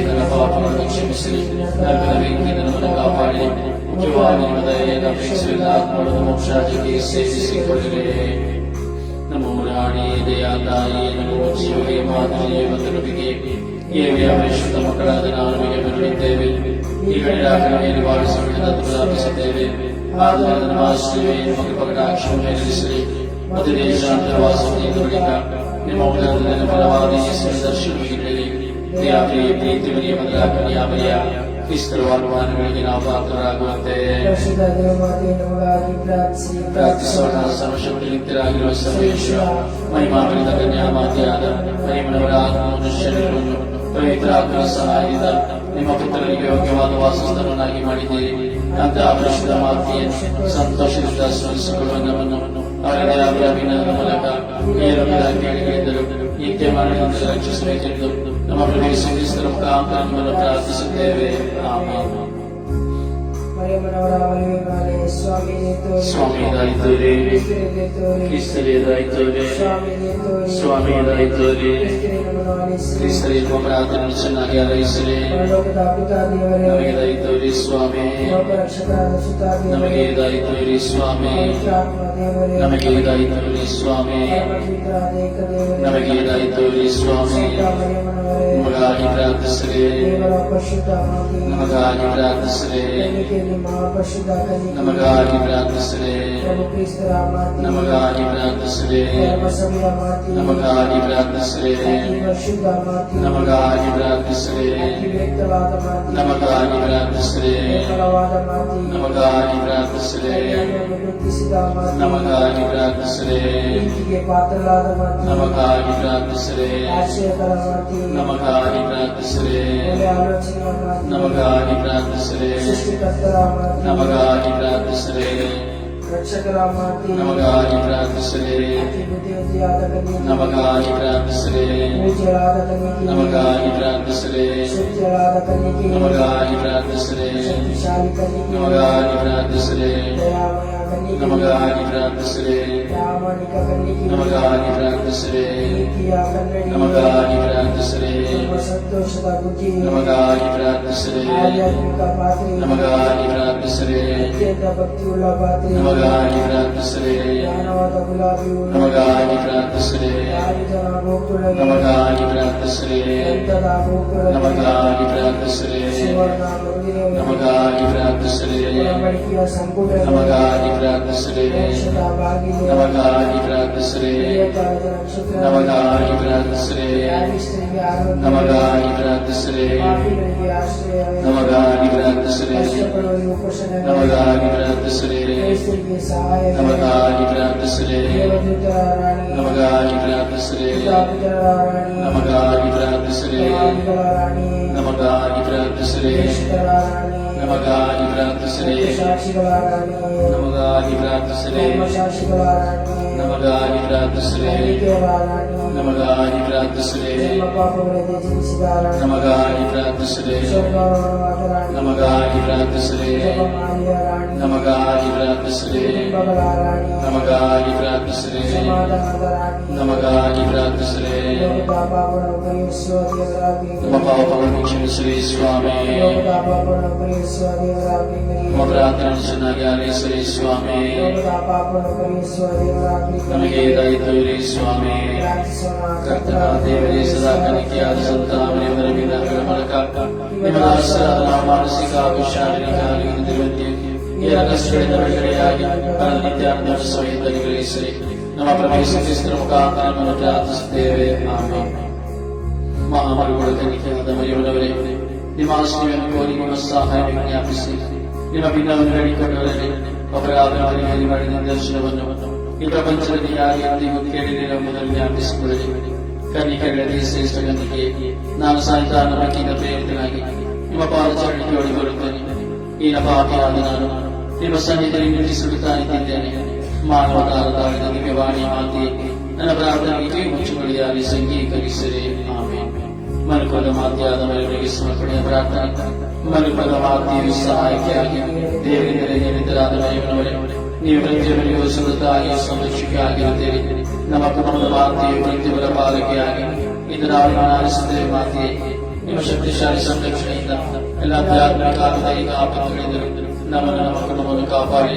ನನ್ನ ಪಾಪಗಳನ್ನು ಕ್ಷಮಿಸಿರಿ, ನರಕದ ಬೆಂಕಿಯಿಂದ ನಮ್ಮನ್ನು ಕಾಪಾಡಿ, ಮುಖ್ಯವಾಗಿ ನಿಮ್ಮ ದಯೆಯನ್ನು ಅಪೇಕ್ಷೆಯಿಂದ ಆತ್ಮಗಳನ್ನು ಮೋಕ್ಷಾದಿಗೆ ಸೇರಿಸಿಕೊಳ್ಳಿರಿ. ನಮ್ಮ ಮುರಾಣಿ ದಯಾ ತಾಯಿ, ನಮ್ಮ ಜೀವಗೆ ಮಾದರಿಯ ಮತ್ತು ನಂಬಿಕೆ ಏವಿಯ ಪರಿಶುದ್ಧ ಮಕ್ಕಳಾದ ನಾವು ನಿಮಗೆ ಬೆರಳಿದ್ದೇವೆ. ಈಗ ನಿರಾಕರಣೆಯಲ್ಲಿ ವಾಡಿಸಿಕೊಳ್ಳದ ಪ್ರಾರ್ಥಿಸಿದ್ದೇವೆ. ಆದ್ದರಿಂದ ನಮ್ಮ ಆಶ್ರಯವೇ ನಿಮಗೆ ಕಟಾಕ್ಷವನ್ನು ನಿಲ್ಲಿಸಿರಿ ಮತ್ತು ದೇಶಾಂತರ ವಾಸನೆಯಿಂದ ಬಳಿಕ ನಿಮ್ಮ ಉದರದಲ್ಲಿ ಬಲವಾದ ಯೇಸುವಿನ ದರ್ಶನವಿರಲಿ. ದೇವರೇ ಪ್ರೀತಿ ಮರಿಯ ಮೊದಲಾಕನೆಯ ಮರಿಯ ಕ್ರಿಸ್ತರ ವಾಗ್ದಾನಗಳಿಗೆ ನಾವು ಪಾತ್ರರಾಗುವಂತೆ ಪ್ರಾರ್ಥಿಸೋಣ. ಸರ್ವಶಕ್ತಿಯುಕ್ತರಾಗಿರುವ ಸರ್ವೇಶ್ವರ, ಮಹಿಮಾನ್ವಿತ ಕನ್ಯಾ ಮಾತೆಯಾದ ಮರಿಯಮ್ಮನವರ ಆತ್ಮವನ್ನು ಶರೀರವನ್ನು ಪವಿತ್ರಾತ್ಮನ ಸಹಾಯದಿಂದ ನಿಮ್ಮ ಪುತ್ರರಿಗೆ ಯೋಗ್ಯವಾದ ವಾಸಸ್ಥಾನವನ್ನಾಗಿ ಮಾಡಿದ್ದೀರಿ. ಅಂತಹ ಪರಿಶುದ್ಧ ಮಾತೆಯನ್ನು ಸಂತೋಷದಿಂದ ಸ್ಮರಿಸಿಕೊಳ್ಳುವ ನಮ್ಮನ್ನು ಅವರ ಅಭಿನಯದ ಮೂಲಕ ಕೇಳಿಗಳಿದ್ದರು ನಿತ್ಯ ಮರಣದಿಂದ ರಕ್ಷಿಸಬೇಕೆಂದು ನಮ್ಮ ಪ್ರಭು ಯೇಸು ಕ್ರಿಸ್ತರ ಮುಖಾಂತರ ನಿಮ್ಮನ್ನು ಪ್ರಾರ್ಥಿಸುತ್ತೇವೆ. ಆಮೆನ್. ಸ್ವಾಮಿ ಇದಾಯಿತೋರೆ, ಕ್ರಿಸ್ತರೇ ಇದಾಯಿತೋರೆ, ಸ್ವಾಮಿ ಇದಾಯಿತೋರೆ, ಕ್ರಿಸ್ತರೇ ನಿಮ್ಮ ಪ್ರಾರ್ಥನೆ ಚೆನ್ನಾಗಿ ಆರೈಸಿರಿ. ನಮಗೆ ಇದಾಯಿತೋರಿ ಸ್ವಾಮಿ, ನಮಗೆ ಇದಾಯಿತೋರಿ ಸ್ವಾಮಿ, ನಮಗೆ ಇದಾಯಿತೋರಿ ಸ್ವಾಮಿ, ನಮಗೆ ಇದಾಯಿತೋರಿ ಸ್ವಾಮಿ. ನಮಗಾಗಿ ಪ್ರಾರ್ಥಿಸಿರಿ, ನಮಗಾಗಿ ಪ್ರಾರ್ಥಿಸಿರಿ, ನಮಗಾಗಿ ಪ್ರಾರ್ಥಿಸಿರಿ, ನಮಗಾಗಿ ಪ್ರಾರ್ಥಿಸಿರಿ, ನಮಗಾಗಿ ಪ್ರಾರ್ಥಿಸಿರಿ, ನಮಗಾಗಿ ಪ್ರಾರ್ಥಿಸಿರಿ, ನಮಗಾಗಿ ಪ್ರಾರ್ಥಿಸಿರಿ, ನಮಗಾಗಿ ಪ್ರಾರ್ಥಿಸಿರಿ, ನಮಗಾಗಿ ಪ್ರಾರ್ಥಿಸಿರಿ, ನಮಗಾಗಿ ಪ್ರಾರ್ಥಿಸಿರಿ, ನಮಗಾಗಿ ಪ್ರಾರ್ಥಿಸಿರಿ, ನಮಗಾಗಿ ಪ್ರಾರ್ಥಿಸಿರಿ, ನಮಗಾಗಿ ಪ್ರಾರ್ಥಿಸಿರಿ, ರಕ್ಷಕರ ಮಾತೆ ನಮಗಾಗಿ ಪ್ರಾರ್ಥಿಸಿರಿ, ಬುದ್ಧಿವಂತಿಯಾದ ಕನ್ಯೆ, ನಮಗಾಗಿ ಪ್ರಾರ್ಥಿಸಿರಿ, ಪೂಜ್ಯರಾದ ಕನ್ಯೆಗೆ, ನಮಗಾಗಿ ಪ್ರಾರ್ಥಿಸಿರಿ, ಶುದ್ಧರಾದ ಕನ್ಯೆಗೆ, ನಮಗಾಗಿ ಪ್ರಾರ್ಥಿಸಿರಿ, ಶಕ್ತಿಶಾಲಿ ಕನ್ಯೆಗೆ, ನಮಗಾಗಿ ಪ್ರಾರ್ಥಿಸಿರಿ, ದಯಾಮಯ ಕನ್ಯೆಗೆ, ನಮಗಾಗಿ ಪ್ರಾರ್ಥಿಸಿರಿ, ಪ್ರಾಮಾಣಿಕ ಕನ್ಯೆಗೆ, ನಮಗಾಗಿ ಪ್ರಾರ್ಥಿಸಿರಿ, ನೀತಿಯ ಕನ್ನಡಿ, ನಮಗಾಗಿ ಪ್ರಾರ್ಥಿಸಿರಿ, ನಮ್ಮ ಸಂತೋಷದ ಬುದ್ಧಿ, ನಮಗಾಗಿ ಪ್ರಾರ್ಥಿಸಿರಿ, ಆಧ್ಯಾತ್ಮಿಕ ಪಾತ್ರೆ, ನಮಗಾಗಿ ಪ್ರಾರ್ಥಿಸಿರಿ, ಅತ್ಯಂತ ಭಕ್ತಿಯುಳ್ಳ ಪಾತ್ರೆ, ನಮಗಾಗಿ ಪ್ರಾರ್ಥಿಸಿರಿ, ಜ್ಞಾನವಾದ ಗುಲಾಬಿ ಹೂವು, ನಮಗಾಗಿ ಪ್ರಾರ್ಥಿಸಿರಿ, ದಾವಿದನ ಗೋಕುಲ, ನಮಗಾಗಿ ಪ್ರಾರ್ಥಿಸಿರಿ, ದಂತದ ಗೋಕುಲ, ನಮಗಾಗಿ ಪ್ರಾರ್ಥಿಸಿರಿ, ಸುವರ್ಣ ಮಂದಿರ, ನಮಗಾಗಿ ಪ್ರಾರ್ಥಿಸಿರಿ, ಒಡಂಬಡಿಕೆಯ ಸಂಪುಟ, ನಮಗಾಗಿ ಪ್ರಾರ್ಥಿಸಿರಿ, ಮೋಕ್ಷದ ಬಾಗಿಲು, ನಮಗಾಗಿ ಪ್ರಾರ್ಥಿಸಿರಿ, ಪ್ರಿಯತಾದ ನಕ್ಷತ್ರ, ನಮಗಾಗಿ ಪ್ರಾರ್ಥಿಸಿರಿ, ಯಾರಿಷ್ಟರಿಗೆ ಆರೋಗ್ಯ, ನಮಗಾಗಿ ಪ್ರಾರ್ಥಿಸಿರಿ, ಪಾಪಿಗಳಿಗೆ ಆಶ್ರಯ, ನಮಗಾಗಿ ಪ್ರಾರ್ಥಿಸಿರಿ, ಕಷ್ಟಪಡುವವರಿಗೆ ಉಪಶಮನ, ನಮಗಾಗಿ ಪ್ರಾರ್ಥಿಸಿರಿ, ಕ್ರೈಸ್ತರಿಗೆ ಸಹಾಯ, ನಮಗಾಗಿ ಪ್ರಾರ್ಥಿಸಿರಿ, ದೇವದೂತರ ರಾಣಿ, ನಮಗಾಗಿ ಪ್ರಾರ್ಥಿಸಿರಿ, ಪಿತಾಪಿತರ ರಾಣಿ, ನಮಗಾಗಿ ಪ್ರಾರ್ಥಿಸಿರಿ, ದೇವಾದಿಗಳ ರಾಣಿ, ನಮಗಾಗಿ ಪ್ರಾರ್ಥಿಸಿರಿ, ದೇಶಿತರ ರಾಣಿ, ನಮಗಾಗಿ ಪ್ರಾರ್ಥಿಸಿರಿ, ಸಾಕ್ಷಿಗಳ ರಾಣಿ, ನಮಗಾಗಿ ಪ್ರಾರ್ಥಿಸಿರಿ, ಧರ್ಮಸಾಕ್ಷಿಗಳ ರಾಣಿ, ನಮಗಾಗಿ ಪ್ರಾರ್ಥಿಸಿರಿ, ನಂಬಿಕೆಯ ರಾಣಿ, ನಮಗಾಗಿ ಪ್ರಾರ್ಥಿಸಿರಿ, ನಮ್ಮ ಪಾಪಗಳಿಗೆ ಜನಿಸಿದ ರಾಣಿ, ನಮಗಾಗಿ ಪ್ರಾರ್ಥಿಸಿರಿ, ಸ್ವರ್ಗವಾದ ರಾಣಿ, ನಮಗಾಗಿ ಪ್ರಾರ್ಥಿಸಿರಿ, ಜಪಮಾಲೆಯ ರಾಣಿ, ನಮಗಾಗಿ ಪ್ರಾರ್ಥಿಸಿರಿ, ಬಿಂಬಗಳ ರಾಣಿ, ನಮಗಾಗಿ ಪ್ರಾರ್ಥಿಸಿರಿ, ಸಮಾಧಾನದ ರಾಣಿ, ನಮಗಾಗಿ ಪ್ರಾರ್ಥಿಸಿರಿ, ಪಾಪವನ್ನು ಪರಿಹರಿಸುವ ದೇವರಾಗಿ ನಮ್ಮ ಪಾಪಗಳನ್ನು ಕ್ಷಮಿಸಿರಿ ಸ್ವಾಮಿ. ಲೋಕದ ಪಾಪವನ್ನು ಪರಿಹರಿಸುವ ದೇವರಾಗಿ ನಮ್ಮ ಪ್ರಾರ್ಥನೆ ಚೆನ್ನಾಗಿ ಆಲಿಸಿರಿ ಸ್ವಾಮಿ. ಲೋಕದ ಪಾಪವನ್ನು ಪರಿಹರಿಸುವ ದೇವರಾಗಿ ನಮಗೆ ದಯ ತೋರಿ ಸ್ವಾಮಿ. ಪ್ರಾರ್ಥಿಸೋಣ. ಕರ್ತನ ದೇವರೇ, ಸದಾ ಕನಿಕೆಯಾದ ಸಂತಾನವರ ವಿಧಾನಗಳ ಮೂಲಕ ನಿಮ್ಮ ದಾಸರಾದ ನಾವು ಮಾನಸಿಕ ಹಾಗೂ ಶಾರೀರಿಕ ಆರೋಗ್ಯದಿರುವಂತೆ ಎಲ್ಲ ಕಷ್ಟಗಳಿಂದ ಬಿಡುಗಡೆಯಾಗಿ ನಿತ್ಯಾನಂದ ಸಹಿತದಲ್ಲಿ ಗ್ರಹಿಸಿರಿ. ನಮ್ಮ ಪ್ರವೇಶ ಕ್ರಿಸ್ತರ ಮುಖಾಂತರ ನಮ್ಮನ್ನು ಪ್ರಾರ್ಥಿಸುತ್ತೇವೆ. ಆಮೆನ್. ಮಹಾಮರುಗಳು ಕನಿಕೆಯಾದ ಮರಿಯವರವರೇ, ನಿಮ್ಮ ಆಶ್ರಯವನ್ನು ಕೋರಿ ನಿಮ್ಮ ಸಹಾಯ ವಿಜ್ಞಾಪಿಸಿ ನಿಮ್ಮ ಭಿನ್ನವನ್ನು ಹೇಳಿಕೊಂಡವರಲ್ಲಿ ಅಪರಾಧಗಳಿಗೆ ಮಾಡಿದ ದರ್ಶನವನ್ನು ಈ ಪ್ರಪಂಚದಲ್ಲಿ ಯಾರು ಎಂದಿಗೂ ಕೇಳಿರಬಹುದನ್ನು ಜ್ಞಾಪಿಸಿಕೊಳ್ಳಲಿ. ಕನ್ನಿಕೆಗಳಲ್ಲಿ ಶ್ರೇಷ್ಠ ಕನ್ನಿಕೆ, ನಾನು ಸಾಯಿತಾನ ಬಕ್ಕಿನ ಪ್ರೇರಿತನಾಗಿ ನಿಮ್ಮ ಪಾದಚರಣೆಗೆ ಒಳಗೊಳ್ಳುತ್ತೇನೆ. ಈನ ಪಾಪಿಯಾದ ನಾನು ನಿಮ್ಮ ಸನ್ನಿಧಿಯಲ್ಲಿ ನಿಲ್ಲಿಸುತ್ತಾ ಇದ್ದೇನೆ. ಮಾನವ ತಾರದಾಳಿದ ದಿವ್ಯವಾಣಿ ಮಾತೆ ನನ್ನ ಪ್ರಾರ್ಥನೆಗೆ ಮುಚ್ಚುಮಳಿಯಾಗಿ ಸಂಗೀಕರಿಸಿರಿ. ಆಮೆನ್. ಮನುಕುಲದ ಮಾತೆಯಾದ ಮರಿಯವರಿಗೆ ಸಮರ್ಪಣೆಯ ಪ್ರಾರ್ಥನೆ. ಮನುಕುಲದ ಮಾತೆಯು ಸಹಾಯಕ್ಕಾಗಿ ದೇವರಿಂದಲೇ ನಿಮಿತ್ತರಾದ ಮರಿಯವರವರೇ, ನೀವು ಪ್ರತಿಯೊಬ್ಬರಿಗೂ ಸುರತಾಗಿ ಸಂರಕ್ಷಿಕೆಯಾಗಿರುತ್ತೀರಿ. ನಮ್ಮ ಕುಟುಂಬದ ಮಾತೆಯು ಪ್ರತಿಯೊಬ್ಬರ ಪಾಲಕಿಯಾಗಿ ಇಂದು ನಾವು ಆಲಿಸುತ್ತೇವೆ. ಮಾತೆಯೇ, ನಿಮ್ಮ ಶಕ್ತಿಶಾಲಿ ಸಂರಕ್ಷಣೆಯಿಂದ ಎಲ್ಲ ಆಧ್ಯಾತ್ಮಿಕ ದೈಹಿಕ ಆಪತ್ತುಗಳಿಂದಲೂ ನಮ್ಮನ್ನು ನಮ್ಮ ಕುಟುಂಬವನ್ನು ಕಾಪಾಡಿ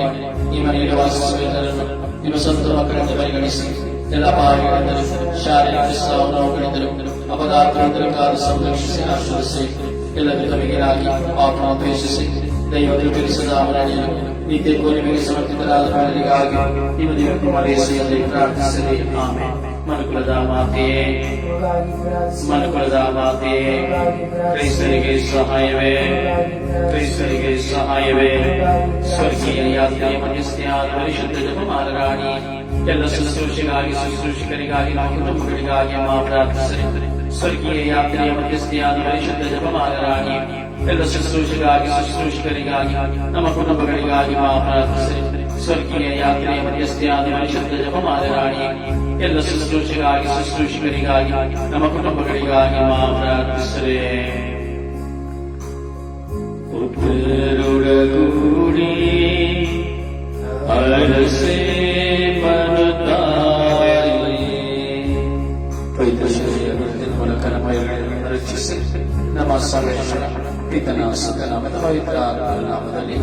ಈ ಮನೆಯಲ್ಲಿ ವಾಸಿಸುವ ಎಲ್ಲರನ್ನು ನಿಮ್ಮ ಸ್ವಂತ ಮಕ್ಕಳಿಂದ ಪರಿಗಣಿಸಿ ಎಲ್ಲ ಪಾಪಗಳಿಂದಲೂ ಶಾರೀರಿಕ ಸಾವು ನೋವುಗಳಿಂದಲೂ ಅಪಘಾತಗಳಿಂದಲೂ ಕಾದು ಸಂರಕ್ಷಿಸಿ ಆಶೀರ್ವದಿಸಿ ಎಲ್ಲ ವಿಧವಿಗೆಯಾಗಿ ಪಾಪವನ್ನು ದ್ವೇಷಿಸಿ ದೈವದಲ್ಲಿ ತಿಳಿಸದ ಅವರನ್ನು ನಿತ್ಯಕ್ಕೂ ನಿಮಗೆ ಸಮರ್ಪಿತರಾದ ಮಕ್ಕಳಿಗಾಗಿ ನಿಮ್ಮ ದೇವರ ಮರೆಯಿಸಿ ಪ್ರಾರ್ಥಿಸಲಿ. ಆಮೆನ್. ಮನುಕುಲದ ಮಾತೆಯೇ, ಮನುಕುಲದ ಮಾತೆಯೇ, ಕ್ರೈಸ್ತರಿಗೆ ಸಹಾಯವೇ, ಕ್ರೈಸ್ತರಿಗೆ ಸಹಾಯವೇ. ಸ್ವರ್ಗೀಯ ಯಾತ್ರೆಯ ಮಧ್ಯಸ್ಥೆಯಾದ ಪರಿಶುದ್ಧ ಜಪಮಾಲ ರಾಣಿ, ಎಲ್ಲ ಶುಶ್ರೂಷೆಗಾಗಿ ಶುಶ್ರೂಷಕರಿಗಾಗಿ ನಮ್ಮ ಕುಟುಂಬಗಳಿಗಾಗಿ ಅಮ್ಮ ಪ್ರಾರ್ಥಿಸಲಿ. ಸ್ವರ್ಗೀಯ ಯಾತ್ರೆಯ ಮಧ್ಯಸ್ಥೆಯಾದ ಪರಿಶುದ್ಧ ಜಪಮಾಲ ರಾಣಿ, ಎಲ್ಲ ಶುಶ್ರೂಷೆಗಾಗಿ ಶುಶ್ರೂಷಕರಿಗಾಗಿ ನಮ್ಮ ಕುಟುಂಬಗಳಿಗಾಗಿ ಅಮ್ಮ ಪ್ರಾರ್ಥಿಸಲಿ. ಸ್ವರ್ಗೀಯ ಯಾತ್ರೆಯ ಮಧ್ಯಸ್ಥೆಯಾದ ಪರಿಶುದ್ಧ ಜಪಮಾಲ ರಾಣಿ, ಎಲ್ಲ ಶುಶ್ರೂಷೆಗಾಗಿ ಶುಶ್ರೂಷಕರಿಗಾಗಿ ನಮ್ಮ ಕುಟುಂಬಗಳಿಗಾಗಿ ಅಮ್ಮ ಪ್ರಾರ್ಥಿಸಲಿ. ಉತ್ತರುಡಗೂಡಿ ಅರಸೇ ಮರುತಾಯಿ, ಪವಿತ್ರ ಶರೀರದ ಮೂಲಕ ನಮ್ಮ ಎಲ್ಲರನ್ನು ರಕ್ಷಿಸಿ ನಮ್ಮ ಸರ್ವೇಶ್ವರ ಪಿತನ ಸುತನ ಪವಿತ್ರ ನಾಮದಲ್ಲಿ